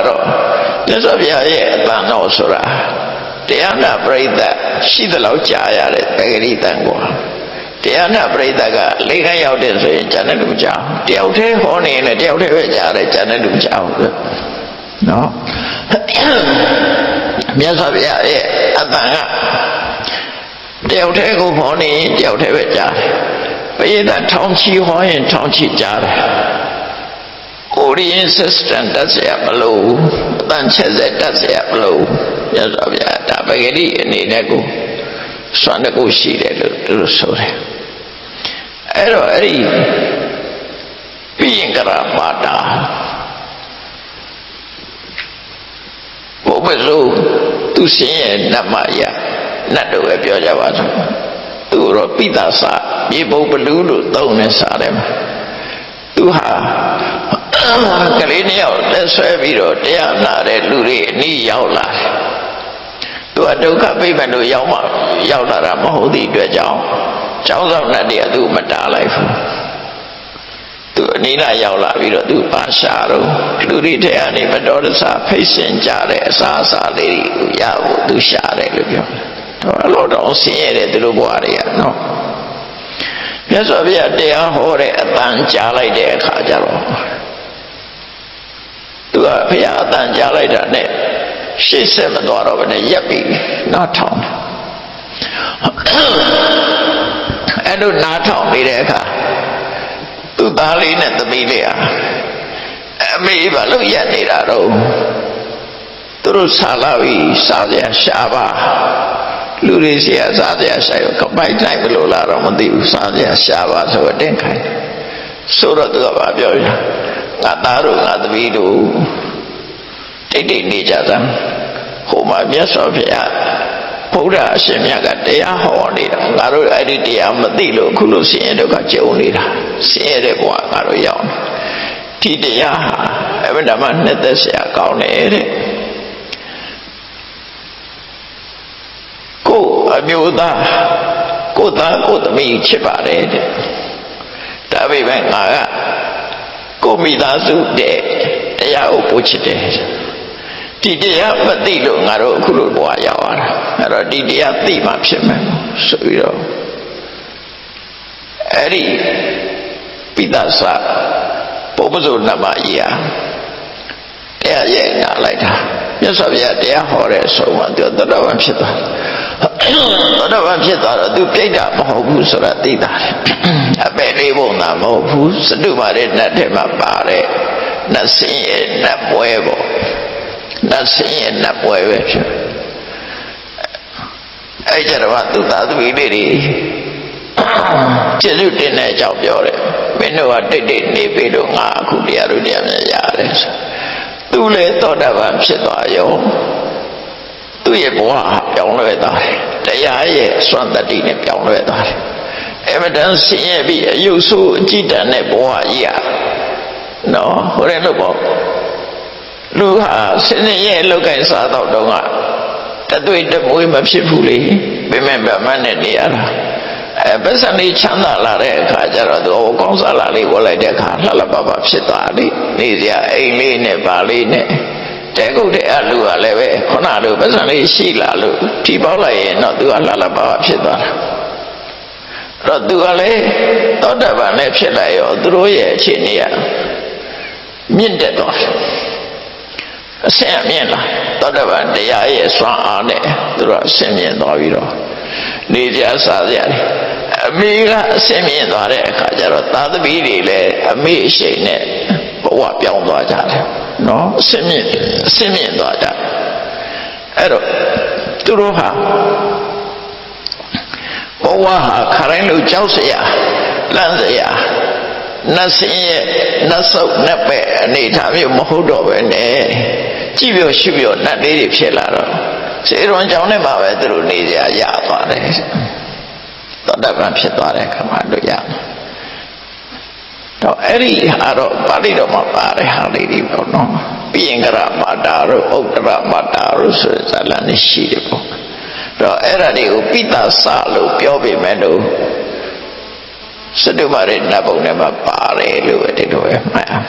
တော့မြတ်စွာဘုရားရဲ့အတန်တော်ဆိုတာတရားနာပရိသတ်ရှိသလောက်ကြားရတဲ့တဂရိတန်ကွာ တရားနာပရိသတ်ကလေးခန်းရောက်တဲ့ဆိုရင်ကျန်တဲ့လူမကြောက်တယောက်တည်းဟောနေရင်တယောက်တည်းပဲကြားတယ်ကျန်တဲ့လူမကြောက်ဘူးနော်မြတ်စွာဘုရားရဲ့အတန်ကတယောက်တည်းကိုဟောနေရင်တယောက်တည်းပဲကြားတယ်ပရိသတ်ထောင်ချီဟောရင်ထောင်ချီကြားတယ်Orient system တက်เสียမလို့အတန်ချက်ဆက်တက်เสียမလို့မြတ်စွာဘုရားဒါပဂတိအနေနဲ့ကိုစွမ်းတကူရှိတယ်လို့သူတို့ဆိုတယ်အဲ့တော့အဲ့ဒီပိယင်္ဂရပါတာဘုမလို့သူရှင်ရဲ့နတ်မရနတ်တို့ပဲပြောကြပါစို့သူတော့ပိသစမြေပုံပလူလို့သုံးနေစားတယ်မှာသူဟာကလေးနှစ်ယောက်လက်ဆွဲပြီးတော့တရားနာတဲ့လူတွေအနည်းရောက်လာတယ်သူကဒုက္ခပိဋကလို့ရောက်လာတာမဟုတ်သည့်အတွက်ကြောင့်ကျောင်းဆောင်နဲ့တည်းကသူမတားလိုက်ဘူးသူအနည်းနာရောက်လာပြီးတော့သူပါရှာတော့လူတွေထဲကနေမတော်တဆဖိတ်စင်ကြတဲ့အစားအစာလေးကိုရဖို့သူရှာတယ်လို့ပြောတယ်တော့လို့တော့ဆင်းရဲတဲ့သူတို့ဘဝတွေကနော်မြတ်စွာဘုရားတရားဟောတဲ့အတန်ကြားလိုက်တဲ့အခါကျတော့သူကဘုရားအတန်ကြားလိုက်တာနဲ့ရှေ့ဆက်မသွားတော့ဘဲနဲ့ရပ်ပြီးနားထောင်အဲ့လိုနားထောင်နေတဲ့အခါသူ့သားလေးနဲ့သမီးလေးဟာအမေဘာလို့ရပ်နေတာတော့သူတို့ဆာလာပြီးစားကြရှာပါလူတွေစီကစားကြရှာရောကပိုက်တိုင်းမလို့လာတော့မသိဘူးစားကြရှာပါဆိုတော့တင်ခိုင်းဆိုတော့သူကပြောရငါသားတို့ငါသမီးတို့တိတ်တိတ်နေကြသမ်းဟိုမှာမြတ်စွာဘုရားဘုရားအရှင်မြတ်ကတရားဟောနေတာငါတို့အဲ့ဒီတရားမသိလို့အခုလို့ဆင်းရဲဒုက္ခကြုံနေတာဆင်းရဲတဲ့ဘဝငါတို့ရောက်ဒီတရားဟာအမှန်တမ်းနှစ်သက်စရာကောင်းတယ်တဲ့ကိုအမျိုးသားကိုသားကိုသမီးချစ်ပါတယ်တဲ့ဒါပေမဲ့ငါကကိုမိသားစုတဲ့တရားကိုပို့ချစ်တယ်ဒီတရားမသိလို့ငါတို့အခုလိုဘဝရောက်လာတာအဲ့တော့ဒီတရားသိမှဖြစ်မယ်ဆိုပြီးတော့အဲ့ဒီပိသစပုပ္ပဇုနမကြီးဟာတရားရဲ့နာလိုက်တာမြတ်စွာဘုရားတရားဟောတဲ့အဆုံးမှာသူသောတာပန်ဖြစ်သွားသောတာပန်ဖြစ်သွားတော့သူပြိတ္တာမဟုတ်ဘူးဆိုတာသိတာအပယ်လေးပုံသာမဟုတ်ဘူးစတုမာတဲ့နတ်ထဲမှာပါတဲ့နတ်ဆင်းရဲ့နတ်ပွဲပေါ့နတ်ဆင်းရဲ့နတ်ပွဲပဲဖြစ်အဲ့ကြတော့သူသားသမီးလေးတွေကျေစုတင်တဲ့အကြောင်းပြောတယ်မင်းတို့ကတိတ်တိတ်နေပြီလို့ငါအခုတရားတို့တရားများရတယ်ဆိုသူလည်းသောတာပန်ဖြစ်သွားရောသူ့ရဲ့ဘဝပြောင်းလဲသွားတယ်တရားရဲ့စွမ်းတတ္တိနဲ့ပြောင်းလဲသွားတယ်အမတန်ဆင်းရဲပြီးအယုဆိုးအကြည့်တန်တဲ့ဘဝကြီးอ่ะနော်ဟိုလည်းလို့ပေါ့လူဟာဆင်းရဲလောက်ကစားတော့တုန်းကတသွေးတမွေးမဖြစ်ဘူးလေပြင်းမဲ့ဗမာနဲ့နေရတာပတ်စံလေးချမ်းသာလာတဲ့အခါကျတော့သူကောင်းစားလာလေးဝတ်လိုက်တဲ့အခါလှလှပပဖြစ်သွားတယ်နေစရာအိမ်လေးနဲ့ဗာလေးနဲ့တဲကုတ်တဲ့အလူကလည်းပဲခုနလိုပတ်စံလေးရှိလာလို့ထိပေါက်လိုက်ရင်တော့သူကလှလှပပဖြစ်သွားတာတော့သူကလည်းသောတာပန်နဲ့ဖြစ်လာရောသူတို့ရဲ့အခြေအနေကမြင့်တက်သွားတယ်အဆင့်အမြင့်လာသောတာပန်တရားရဲ့စွမ်းအားနဲ့သူတို့အဆင့်မြင့်သွားပြီးတော့နေကြစားကြတယ်အမေကအဆင့်မြင့်သွားတဲ့အခါကျတော့သာသမီတွေလည်းအမေအရှိန်နဲ့ဘဝပြောင်းသွားကြတယ်နော်အဆင့်မြင့်သွားကြအဲ့တော့သူတို့ဟာဘဝဟာခရိုင်းလို့ကြောက်စရာလန့်စရာနတ်ဆင်းရဲ့နတ်ဆုပ်နတ်ပဲ့အနေထားမျိုးမဟုတ်တော့ပဲနဲ့ကြည့်ပြောရှုပြောနတ်လေးတွေဖြစ်လာတော့စေရွန်ကြောင့်နဲ့မှပဲသူတို့နေကြရသွားတယ်သောတာပန်ဖြစ်သွားတဲ့ခါမှတို့ရတော့အဲ့ဒီဟာတော့ပါဠိတော်မှာပါတယ်ဟာလေးတွေပေါ့နော်ပိယင်္ဂရပါတာတို့ဥဒ္ဒရပါတာတို့ဆိုတဲ့ဇာလန်ရှိတယ်ပေါ့တော့အဲ့ဒါတွေကိုပိသစလို့ပြောပေမဲ့လို့စတုမာရဲ့နတ်ဘုံထဲမှာပါတယ်လို့ပဲဒီလိုပဲမှတ်အောင်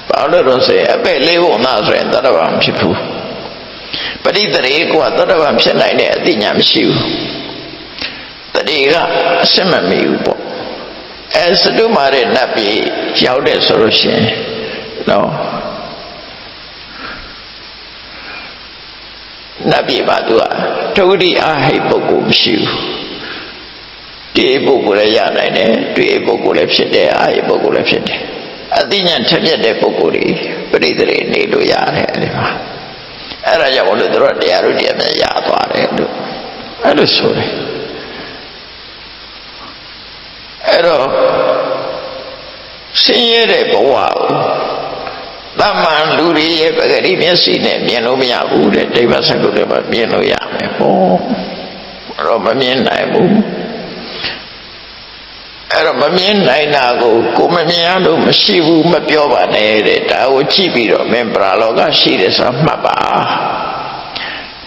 ဘာလို့တော့ဆိုရင်အပဲ့လေးပုံသားဆိုရင်သောတာပန်ဖြစ်ဘူးပရိသေရေကသောတာပန်ဖြစ်နိုင်တဲ့အသိဉာဏ်မရှိဘူး တတိကအစမမီဘူးပေါ့စတုမာရဲ့နတ်ပြည်ရောက်တဲ့ဆိုလို့ရှိရင်နော်နတ်ပြည်မှာသူကထုတိအဟိပုဂ္ဂိုလ်မရှိဘူးဒီပုဂ္ဂိုလ်လည်းရနိုင်တယ်တွေ့ပုဂ္ဂိုလ်လည်းဖြစ်တယ်အဟိပုဂ္ဂိုလ်လည်းဖြစ်တယ်အသိဉာဏ်ထက်မြက်တဲ့ပုဂ္ဂိုလ်တွေပရိသေတွေနေလို့ရတယ်အဲဒီမှာအဲ့ဒါကြောင့်ဘုလို့တို့တရားတို့တရားများရသွားတယ်လို့အဲ့လိုဆိုတယ်အဲ့တော့ဆင်းရဲတဲ့ဘဝကိုတမန်လူတွေရဲ့ပဂတိမျက်စိနဲ့မြင်လို့မရဘူးတဲ့ဒိဗ္ဗစကုတ္တမှာမြင်လို့ရမယ်ဟောအဲ့တော့မမြင်နိုင်ဘူးအဲ့တော့မမြင်နိုင်တာကိုမမြင်ရလို့မရှိဘူးမပြောပါနဲ့တဲ့ဒါကိုကြည့်ပြီးတော့မင်းပရာလောကရှိတယ်ဆိုတာမှတ်ပါ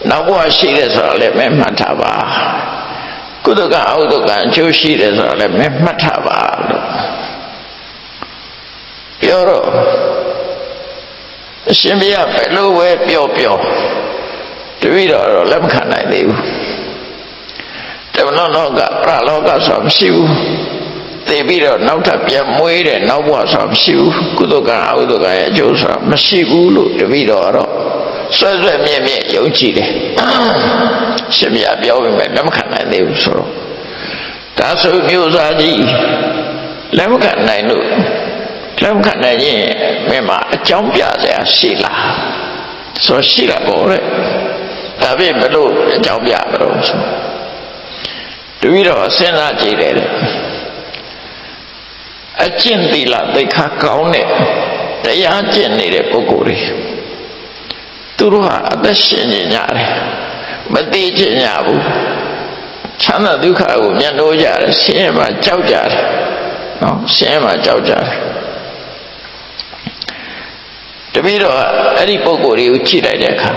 နောက်ဘဝရှိတယ်ဆိုတာလည်းမင်းမှတ်ထားပါကုသကအဟုသကအကျိုးရှိတယ်ဆိုတာလည်းမင်းမှတ်ထားပါလို့ပြောတော့အရှင်ဘုရားဘယ်လိုပဲပြောတပည့်တော်တော့လက်မခံနိုင်သေးဘူးတမနောလောကပရလောကဆိုတာမရှိဘူးသိပြီးတော့နောက်ထပ်ပြန်မွေးတဲ့နောက်ဘဝဆိုတာမရှိဘူးကုသကအဟုသကရဲ့အကျိုးဆိုတာမရှိဘူးလို့တပည့်တော်တော့ဆွဲမြဲယုံကြည်တယ်ရှင်ဘုရားပြောပြီးမဲ့လက်မခံနိုင်သေးဘူးဆိုတော့ဒါဆိုမျိုးစားကြီးလက်မခံနိုင်လို့လက်မခံနိုင်ရင်မင်းမှာအကြောင်းပြစရာရှိလားဆိုရှိတာပေါ့လေဒါဖြင့်ဘယ်လိုအကြောင်းပြမလို့ဆိုတပည့်တော်စဉ်းစားကြည့်တယ်အကျင့်သီလသိက္ခာကောင်းတဲ့တရားကျင့်နေတဲ့ပုဂ္ဂိုလ်တွေသူတို့ဟာအသက်ရှင်နေကြတယ်မသိချင်ကြဘူးချမ်းသာဒုက္ခကိုမျက်နှိုးကြတယ်ဆင်းရဲမှကြောက်ကြတယ်နော်ဆင်းရဲမှကြောက်ကြတယ်တပည့်တော်အဲ့ဒီပုဂ္ဂိုလ်တွေကိုကြည့်လိုက်တဲ့အခါ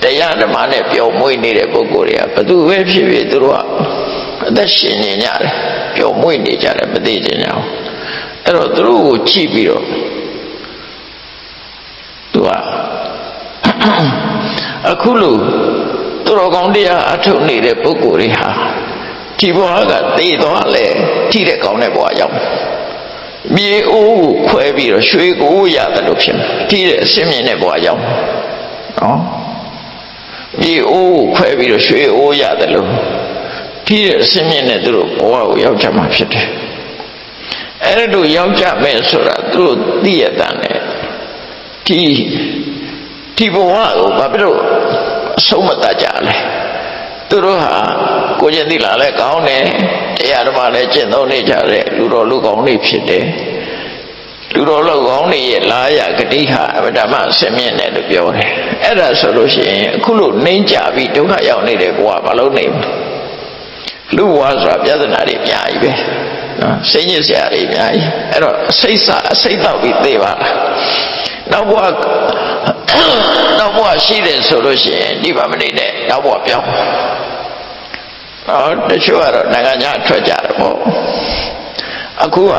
တရားဓမ္မနဲ့ပျော်မွေ့နေတဲ့ပုဂ္ဂိုလ်တွေကဘသူပဲဖြစ်ဖြစ်သူတို့ကအသက်ရှင်နေကြတယ်ပျော်မွေ့နေကြတယ်မသိချင်ကြဘူးအဲ့တော့သူတို့ကိုကြည့်ပြီးတော့သူကအခုလိုသူတော်ကောင်းတရားအထုတ်နေတဲ့ပုဂ္ဂိုလ်တွေဟာဒီဘဝကသိသွားလဲထိတဲ့ကောင်းတဲ့ဘဝရောက်မြေအိုးကိုခွဲပြီးတော့ရွှေကိုရတယ်လို့ဖြစ်မယ်ထိတဲ့အစင်းမြင့်တဲ့ဘဝရောက်နော်မြေအိုးကိုခွဲပြီးတော့ရွှေအိုးရတယ်လို့ထိတဲ့အစင်းမြင့်တဲ့သူတို့ဘဝကိုရောက်ကြမှာဖြစ်တယ်အဲ့ဒါတို့ရောက်ကြမယ်ဆိုတာသူတို့သိရတဲ့နဲ့ဒီဘဝကိုဘာဖြစ်လို့အဆုံးမတတ်ကြလဲသူတို့ဟာကိုကျင့်သီလလည်းကောင်းတယ်တရားဓမ္မလည်းကျင့်သုံးနေကြတယ်လူတော်လူကောင်းတွေဖြစ်တယ်လူတော်လူကောင်းတွေရဲ့လာရဂတိဟာအဗဓမ္မဆင်မြင့်တယ်လို့ပြောတယ်အဲ့ဒါဆိုလို့ရှိရင်အခုလို့နှိမ့်ကြပြီးဒုက္ခရောက်နေတဲ့ဘဝဘာလို့နေလူဘဝဆိုတာပြဿနာတွေအများကြီးပဲနော်စိတ်ညစ်စရာတွေအများကြီးအဲ့တော့အစိတ်တော့ပြီးသိပါလားနောက်ဘဝရှိတယ်ဆိုလို့ရှိရင်ဒီပါမနေနဲ့နောက်ဘဝပြောင်းတချို့ကတော့နိုင်ငံခြားထွက်ကြတယ်ပေါ့အခုက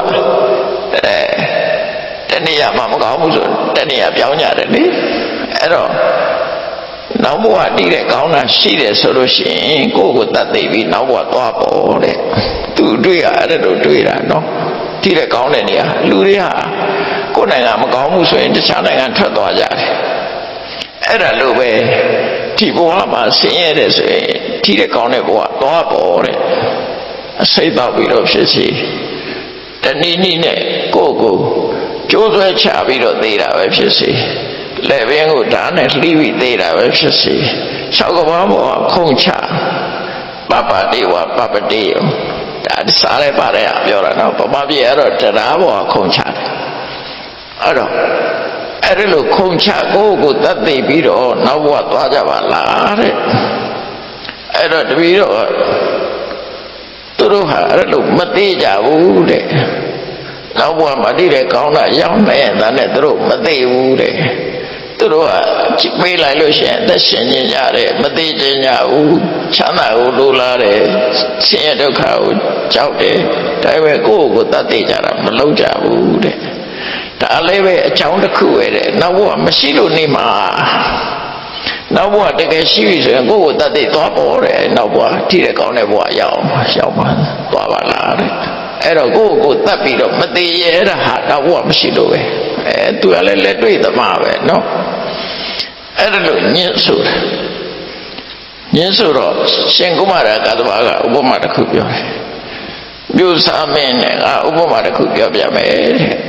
တနည်းမှမကောင်းဘူးဆိုတနည်းပြောင်းကြတယ်လေအဲ့တော့နောက်ဘဝတည်တဲ့ကောင်းတာရှိတယ်ဆိုလို့ရှိရင်ကိုယ့်ကိုတတ်သိပြီးနောက်ဘဝသွားပေါ်တဲ့သူတွေ့ရအဲ့ဒါတွေ့တာနော်တည်တဲ့ကောင်းတဲ့နေရာလူတွေဟာကိုယ်နိုင်ငံမကောင်းဘူးဆိုရင်တခြားနိုင်ငံထွက်သွားကြတယ်အဲ့ဒါလို့ပဲဒီဘဝမှာဆင်းရဲတယ်ဆိုရင်ဒီတဲ့ကောင်းတဲ့ဘဝသွားပေါ်တဲ့အစိတ်တော့ပြီးတော့ဖြစ်စီတနည်းနည်းနဲ့ကိုယ့်ကိုကြိုးဆွဲချပြီးတော့သေးတာပဲဖြစ်စီလက်ဘင်းကိုဓာတ်နဲ့လှီးပြီးသေးတာပဲဖြစ်စီ၆ကဘာပေါ်ခုံချပပတိဝပပတိယဒါစားလဲပါတယ်ပြောတာနော်ပပပြည့်အဲ့တော့တရားပေါ်ခုံချတယ်အဲ့တော့အဲ့ဒီလိုခုံချကိုတတ်သိပြီးတော့နောက်ဘဝသွားကြပါလားတဲ့အဲ့တော့တပည့်တော့သူတို့ဟာအဲ့လိုမသိကြဘူးတဲ့နောက်ဘဝမသိတဲ့ကောင်းတာရောက်မယ်ဒါနဲ့သူတို့မသိဘူးတဲ့သူတို့ကမေးလိုက်လို့ရှိရင်သက်ရှင်နေကြတယ်မသိကြဘူးချမ်းသာကိုလိုလားတယ်ဆင်းရဲဒုက္ခကိုကြောက်တယ်ဒါပေမဲ့ကိုတတ်သိကြတာမလုပ်ကြဘူးတဲ့ဒါလည်းပဲအကြောင်းတစ်ခုပဲတဲ့နောက်ဘဝမရှိလို့နေမှာ နောက်ဘဝတကယ်ရှိပြီဆိုရင်ကိုယ့်ကိုတတ်သိသွားပေါ်တယ်နောက်ဘဝထိတဲ့ကောင်းတဲ့ဘဝရောက်ပါသွားပါလားတဲ့အဲ့တော့ကိုယ့်ကိုတတ်ပြီးတော့မသေးရတဲ့ဟာတော့ဘဝမရှိလို့ပဲသူကလည်းလက်တွေ့သမားပဲနော်အဲ့ဒါလို့ညှင်းဆိုတာညှင်းဆိုတော့ရှင်ကုမာရကသဘာကဥပမာတစ်ခုပြောတယ်ပြုစာမင်းနဲ့ဥပမာတစ်ခုပြောပြမယ်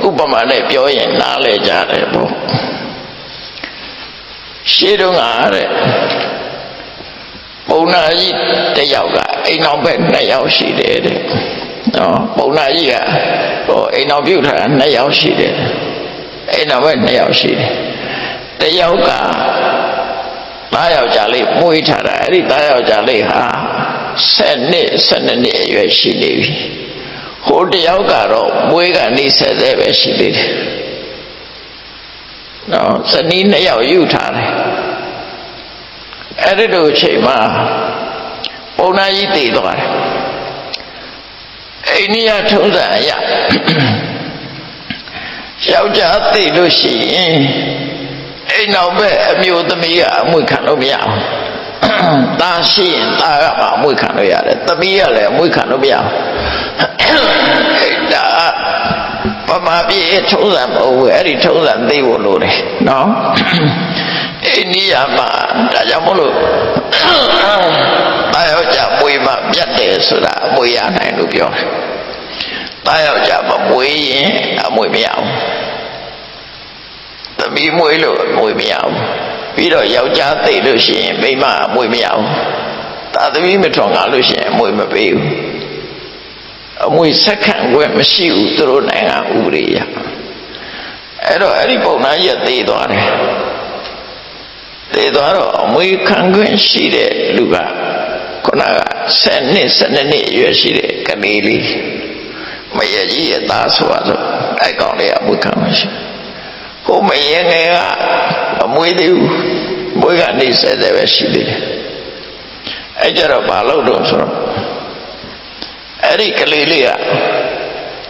ဥပမာနဲ့ပြောရင်နားလဲကြတယ်ပေါ့ရှင်းတော့ငါတဲ့ပုံနာကြီးတစ်ယောက်ကအိမ်အောင်ဘက်2ယောက်ရှိတယ်တဲ့နော်ပုံနာကြီးကဟိုအိမ်အောင်ပြုတ်ထားတာ2ယောက်ရှိတယ်အိမ်အောင်ဘက်2ယောက်ရှိတယ်တစ်ယောက်ကသားယောက်ျားလေးမွေးထားတာအဲ့ဒီသားယောက်ျားလေးဟာ7နှစ်12နှစ်အရွယ်ရှိနေပြီဟိုတစ်ယောက်ကတော့မွေးကနေ70ပဲရှိသေးတယ်နော်ဇနီး2ယောက်ယူထားတယ်အဲ့ဒီလိုအချိန်မှာပုံနာကြီးတည်သွားတယ်အိန္ဒိယထုံးစံအရယောက်ျားတည်လို့ရှိရင်အိမ်နောက်ဘက်အမျိုးသမီးကအမွေခံလို့မရဘူး။သားရှိရင်သားကမှအမွေခံလို့ရတယ်။သမီးကလည်းအမွေခံလို့မရဘူး။ဒါပမာပြေထုံးစံမဟုတ်ဘူး။အဲ့ဒီထုံးစံသိဖို့လိုတယ်နော်။အိန္ဒိယမှာဒါကြောင့်မလို့သားယောက်ျားမွေမှပြတ်တယ်ဆိုတာအမွေရနိုင်လို့ပြောတယ်။သားယောက်ျားမမွေရင်အမွေမရဘူး။သမီးမွေးလို့မွေးမရဘူးပြီးတော့ယောက်ျားသိလို့ရှိရင်မိန်းမမွေးမရဘူးသာသမီးမထွန်ကားလို့ရှိရင်မွေးမပေးဘူးအမွေဆက်ခံွယ်မရှိဘူးသူတို့နိုင်ငံဥပဒေရအဲ့တော့အဲ့ဒီပုံနာကြီးသိသွားတယ်သိသွားတော့အမွေခံခွင့်ရှိတဲ့လူကခုနက7နှစ်12နှစ်အရွယ်ရှိတဲ့ကလေးလေးမရကြီးရဲ့သားဆိုတော့အဲ့ကောင်လေးအမွေခံမရှိဟိုမရင်ငယ်ကအမွေးသေးဘူးမွေးကနေ70ပဲရှိသေးတယ်အဲ့ကြတော့ဘာလို့တော့ဆိုတော့အဲ့ဒီကလေးလေးက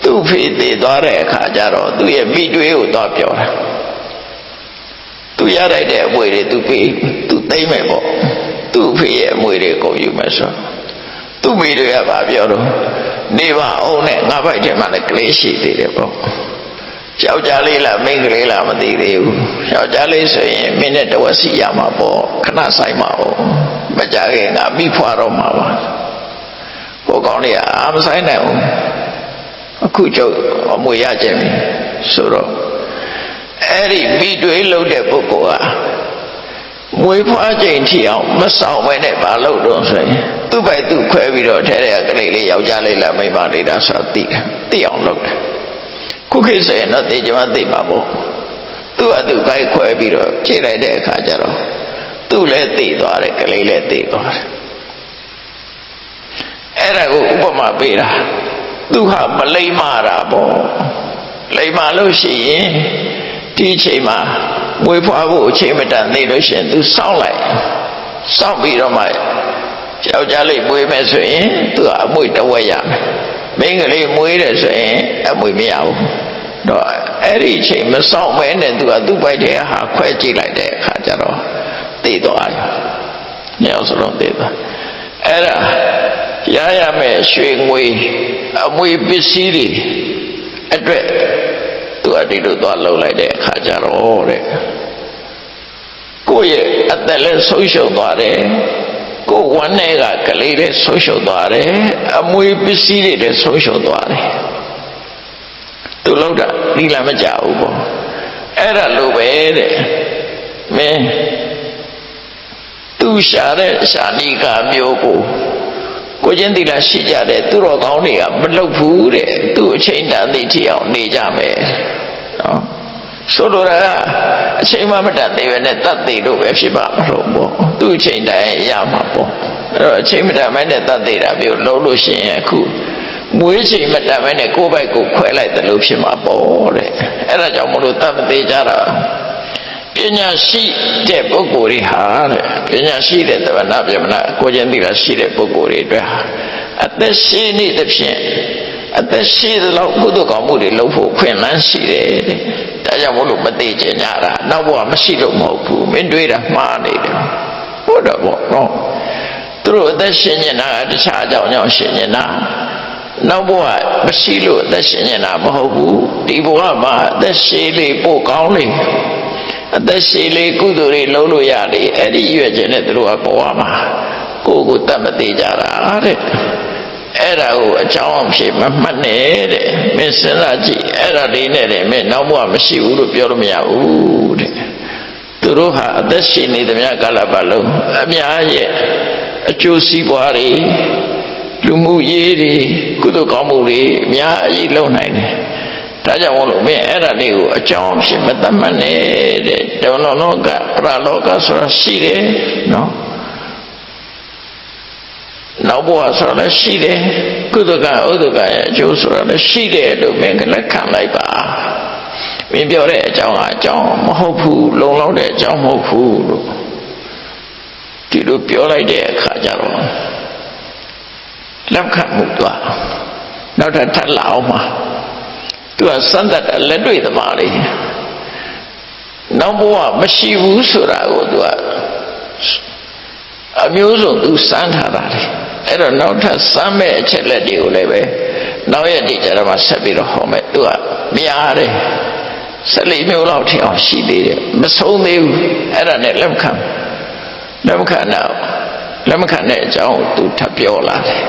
သူ့ဖေသေးသွားတဲ့အခါကျတော့သူ့ရဲ့မိတွေးကိုတော့ပြောတာသူရလိုက်တဲ့အမွေတွေသူပေးသူသိမ့်မယ်ပေါ့သူ့ဖေရဲ့အမွေတွေကုန်ယူမယ်ဆိုသူ့မိတွေကဘာပြောတော့နေပါအောင်နဲ့ငါဘိုက်ထဲမှာလည်းကလေးရှိသေးတယ်ပေါ့ယောက်ျားလေးလားမိန်းကလေးလားမသိသေးဘူးယောက်ျားလေးဆိုရင်မင်းနဲ့တဝက်စီရမှာပေါ့ခဏဆိုင်မှာပေါ့မကြခင်ကမိဖွာတော့မှာပါဟိုကောင်လေးကမဆိုင်နိုင်ဘူးအခုကျုပ်အမွေရခြင်းပြီဆိုတော့အဲ့ဒီမိတွေးလို့တဲ့ပုဂ္ဂိုလ်ကမွေးဖွားချိန်ထိအောင်မဆောင်ပဲနဲ့ဘာလို့တော့ဆိုရင်သူ့ပိုက်သူ့ခွဲပြီးတော့ထဲတဲ့ကလေးလေးယောက်ျားလေးလားမိန်းမလေးလားဆိုတာသိအောင်လုပ်တယ်ခုခေတ်ဆိုရင်တော့သိကြမှာသိပါပေါ့သူ့အတူကိုက်ခွဲပြီးတော့ခြေလိုက်တဲ့အခါကျတော့သူ့လည်းသိသွားတယ်ကလေးလည်းသိသွားတယ်အဲ့ဒါကိုဥပမာပေးတာသူဟာမလိမ္မာတာပေါ့လိမ္မာလို့ရှိရင်ဒီအချိန်မှာမွေးဖွားဖို့အချိန်မတန်သေးလို့ရှိရင်သူစောင့်လိုက်စောင့်ပြီးတော့မှယောက်ျားလေးမွေးမယ်ဆိုရင်သူကအမွေတဝက်ရမယ်မင်းကလေးမွေးတယ်ဆိုရင်အမွေမရဘူးတော့အဲ့ဒီအချိန်မစောင့်မဲနဲ့သူကသူ့ပိုက်တဲ့ဟာခွဲကြည့်လိုက်တဲ့အခါကျတော့သိသွားတယ်။ညောင်စလုံးသိသွားအဲ့ဒါရမယ်ရွှေငွေအမွေပစ္စည်းတွေအတွက်သူကဒီလိုသွားလှုပ်လိုက်တဲ့အခါကျတော့တဲ့ကိုယ့်ရဲ့အသက်လည်းဆုံးရှုံးသွားတယ်ကိုယ်ဝမ်းနဲ့ကကလေးလည်းဆုံးရှုံးသွားတယ်အမွေပစ္စည်းတွေလည်းဆုံးရှုံးသွားတယ်သူလောက်တာဒီလာမကြဘူးပေါ့အဲ့ဒါလိုပဲတဲ့မင်းသူရှာတဲ့ရှာနီကမျိုးကိုချင်းတိလာရှိကြတဲ့သူတော်ကောင်းတွေကမလုပ်ဘူးတဲ့သူ့အချိန်တန်သိထီအောင်နေကြမယ်နော်ဆိုလိုတာကအချိန်မှမတတ်သေးပဲနဲ့တတ်သေးလို့ပဲဖြစ်ပါမလို့ပေါ့သူ့အချိန်တိုင်းရမှာပေါ့အဲ့တော့အချိန်မတတ်မဲနဲ့တတ်သေးတာမျိုးလုံးလို့ရှိရင်အခုမွေးချိန်မတတ်မဲနဲ့ကိုယ့်ဘက်ကိုခွဲလိုက်တယ်လို့ဖြစ်မှာပေါ့တဲ့အဲ့ဒါကြောင့်မလို့တတ်မသေးကြတာပညာရှိတဲ့ပုဂ္ဂိုလ်တွေဟာတဲ့ပညာရှိတဲ့တဝနာပြမနာကိုချင်းသိတာရှိတဲ့ပုဂ္ဂိုလ်တွေအတွက်အသက်ရှိနေတဲ့ဖြင့်အသက်ရှိသလောက်ကုသိုလ်ကောင်းမှုတွေလုပ်ဖို့ခွင့်လန်းရှိတယ်တဲ့ဒါကြောင့်မလို့မသိကြကြတာနောက်ဘဝမရှိလို့မဟုတ်ဘူးမင်းတွေးတာမှားနေတယ် ဟုတ်တော့ပေါ့နော်သူတို့အသက်ရှင်နေတာတခြားအကြောင်းကြောင့်ရှင်နေတာနောက်ဘဝမရှိလို့အသက်ရှင်နေတာမဟုတ်ဘူးဒီဘဝမှာအသက်ရှင်လေးပို့ကောင်းလေအသက်ရှင်လေးကုသိုလ်တွေလုပ်လို့ရလေအဲ့ဒီရွယ်ချက်နဲ့သူတို့ကဘဝမှာကိုတတ်မသေးကြတာတဲ့အဲ့ဒါကိုအကြောင်းအဖြစ်မမှတ်နဲ့တဲ့မင်းစဉ်းစားကြည့်အဲ့ဒါလေးနဲ့တဲ့မင်းနောက်ဘဝမရှိဘူးလို့ပြောလို့မရဘူးတဲ့သူတို့ဟာအသက်ရှင်နေသမျှကာလပတ်လုံးအများရဲ့အကျိုးစီးပွားတွေလူမှုရေးတွေကုသိုလ်ကောင်းမှုတွေအများကြီးလုပ်နိုင်တယ်ဒါကြောင့်မို့လို့မင်းအဲ့ဒါလေးကိုအကြောင်းအဖြစ်မသတ်မှတ်နဲ့တဲ့တောင်းလောကပရလောကဆိုတာရှိတယ်နော်နောက်ဘဝဆိုတာလည်းရှိတယ်ကုသကဥဒကရဲ့အကျိုးဆိုတာလည်းရှိတယ်လို့မင်းကလက်ခံလိုက်ပါမင်းပြောတဲ့အကြောင်းကအကြောင်းမဟုတ်ဘူးလုံလောက်တဲ့အကြောင်းမဟုတ်ဘူးလို့ဒီလိုပြောလိုက်တဲ့အခါကျတော့လက်ခံမှုတော့နောက်ထပ်လာအောင်မှာသူကစမ်းသပ်တာလက်တွေ့သမားလေးနောက်ဘဝမရှိဘူးဆိုတာကိုသူကအမျိုးစုံသူစမ်းထားတာလေအဲ့တော့နောက်ထပ်စမ်းမဲ့အချက်လက်တွေကိုလည်းပဲနောက်ရက်ဒီကြတော့မှဆက်ပြီးတော့ဟောမယ်သူကများတယ်14မျိုးလောက်ထင်အောင်ရှိသေးတယ်မဆုံးသေးဘူးအဲ့ဒါနဲ့လက်မခံတဲ့အကြောင်းသူထပ်ပြောလာတယ်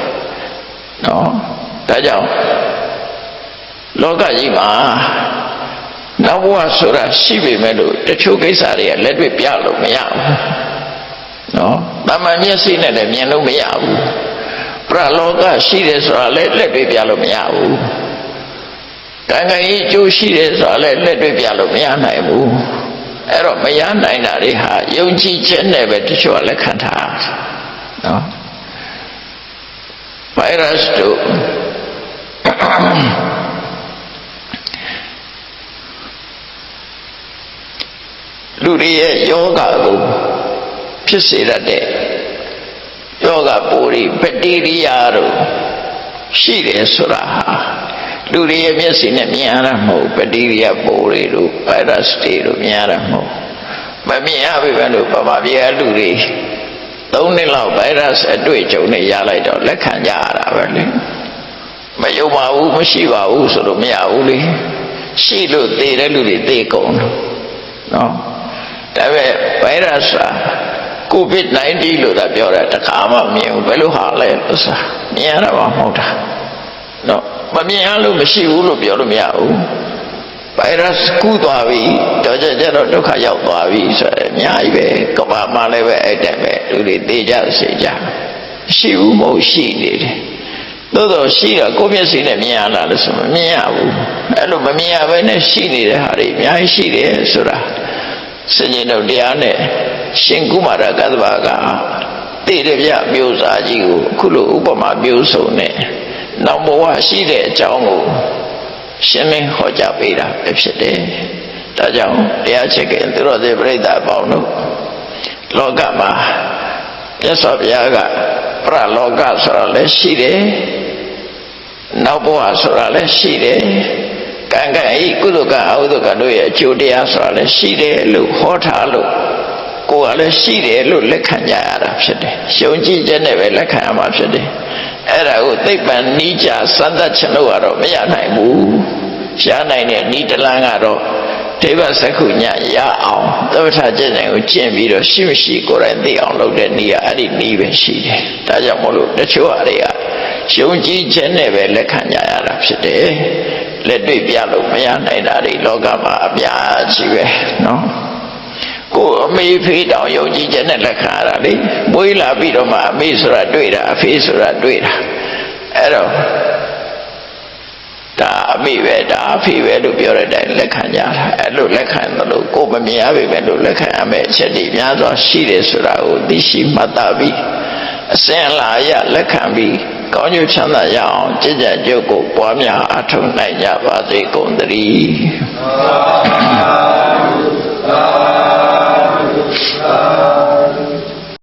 နော်ဒါကြောင့်လောကကြီးမှာနောက်ဘဝဆိုတာရှိပေမဲ့လို့တချို့ကိစ္စတွေကလက်တွေ့ပြလို့မရဘူးနော်တမန်မျက်စိနဲ့လည်းမြင်လို့မရဘူးပရလောကရှိတယ်ဆိုတာလည်းလက်တွေ့ပြလို့မရဘူးကံကံကြီးကျိုးရှိတယ်ဆိုတာလည်းလက်တွေ့ပြလို့မရနိုင်ဘူးအဲ့တော့မရနိုင်တာတွေဟာယုံကြည်ချက်နဲ့ပဲတချို့ကလက်ခံထားနော်ဗိုင်းရပ်စ်တို့လူတွေရဲ့ယောဂကိုဖြစ်စေတတ်တဲ့ယောဂပိုးတွေဘက်တီးရီးယားတို့ရှိတယ်ဆိုတာဟာလူတွေရဲ့မျက်စိနဲ့မြင်ရတာမဟုတ်ဘက်တီးရီးယားပိုးတွေတို့ဗိုင်းရပ်စ်တွေတို့မြင်ရတာမဟုတ်မမြင်ရပြီပဲလို့ပမာပြားလူတွေ3 နှစ်လောက်ဗိုင်းရပ်စ်အတွေ့အကြုံနဲ့ရလိုက်တော့လက်ခံကြရတာပဲလေမယုံပါဘူးမရှိပါဘူးဆိုလို့မရဘူးလေရှိလို့သေတဲ့လူတွေသေကုန်တယ်နော်ဒါပေမဲ့ဗိုင်းရပ်စ်COVID-19 လို့သာပြောတာတခါမှမမြင်ဘူးဘယ်လိုဟာလဲလို့ဆိုတာမြင်ရတာမှမဟုတ်တာနော်မမြင်ရလို့မရှိဘူးလို့ပြောလို့မရဘူးဗိုင်းရပ်စ်ကူးသွားပြီတော့ကျတော့ဒုက္ခရောက်သွားပြီဆိုတော့အများကြီးပဲကမ္ဘာမှာလည်းပဲအဲ့တည်းပဲလူတွေသေကြစေကြရှိဘူးမဟုတ်ရှိနေတယ်သို့တော့ရှိတာကိုယ့်မျက်စိနဲ့မြင်ရလားလို့ဆိုမမြင်ရဘူးအဲ့လိုမမြင်ရဘဲနဲ့ရှိနေတဲ့ဟာတွေအများကြီးရှိတယ်ဆိုတာစဉ္ညာတို့တရားနဲ့ရှင်ကုမာရကတ္တဗကတိရပြမျိုးစားကြီးကိုအခုလိုဥပမာမျိုးစုံနဲ့နောက်ဘဝရှိတဲ့အကြောင်းကိုရှင်းလင်းဟောကြားပေးတာပဲဖြစ်တယ်။ဒါကြောင့်တရားချက်ကသူတော်စရိသအပေါင်းတို့လောကမှာမြတ်စွာဘုရားကပရလောကဆိုတာလည်းရှိတယ်။နောက်ဘဝဆိုတာလည်းရှိတယ်။ကံကံဤကုသကအဟုသကတို့ရဲ့အကျိုးတရားဆိုတာလည်းရှိတယ်လို့ဟောထားလို့ကိုယ်ကလည်းရှိတယ်လို့လက်ခံကြရတာဖြစ်တယ်။ယုံကြည်ချက်နဲ့ပဲလက်ခံရမှာဖြစ်တယ်။အဲ့ဒါကိုသိပ္ပံနိကြစမ်းသပ်ခြင်းလို့ကတော့မရနိုင်ဘူး။ရှားနိုင်တဲ့ဤတလန်းကတော့ဒိဗ္ဗစက္ခုညရအောင်သမထကျင့်တိုင်းကိုကျင့်ပြီးတော့ရှိမရှိကိုယ်တိုင်သိအောင်လုပ်တဲ့နည်းကအဲ့ဒီနည်းပဲရှိတယ်။ဒါကြောင့်မို့လို့တချို့အရာတွေကယုံကြည်ခြင်းနဲ့ပဲလက်ခံကြရတာဖြစ်တယ်။လက်တွေ့ပြလို့မရနိုင်တာတွေလောကမှာအများကြီးပဲနော်။ကိုယ်အမေဖေးတောင်ယုံကြည်ခြင်းနဲ့လက်ခံရတာလေမွေးလာပြီးတော့မှအမေဆိုတာတွေ့တာအဖေဆိုတာတွေ့တာအဲ့တော့ဒါအမေပဲဒါအဖေပဲလို့ပြောတဲ့အတိုင်းလက်ခံကြတာအဲ့လိုလက်ခံတယ်လို့ကိုယ်မမြင်ရပေမဲ့လို့လက်ခံရမယ့်အချက်တွေများစွာရှိတယ်ဆိုတာကိုသိရှိမှတ်သားပြီးအစဉ်အလာရလက်ခံပြီးကောင်းကျိုးချမ်းသာရအောင်ကြည်ကြကြုတ်ကိုပွားများအထောက်နိုင်ကြပါစေကုန်သတည်း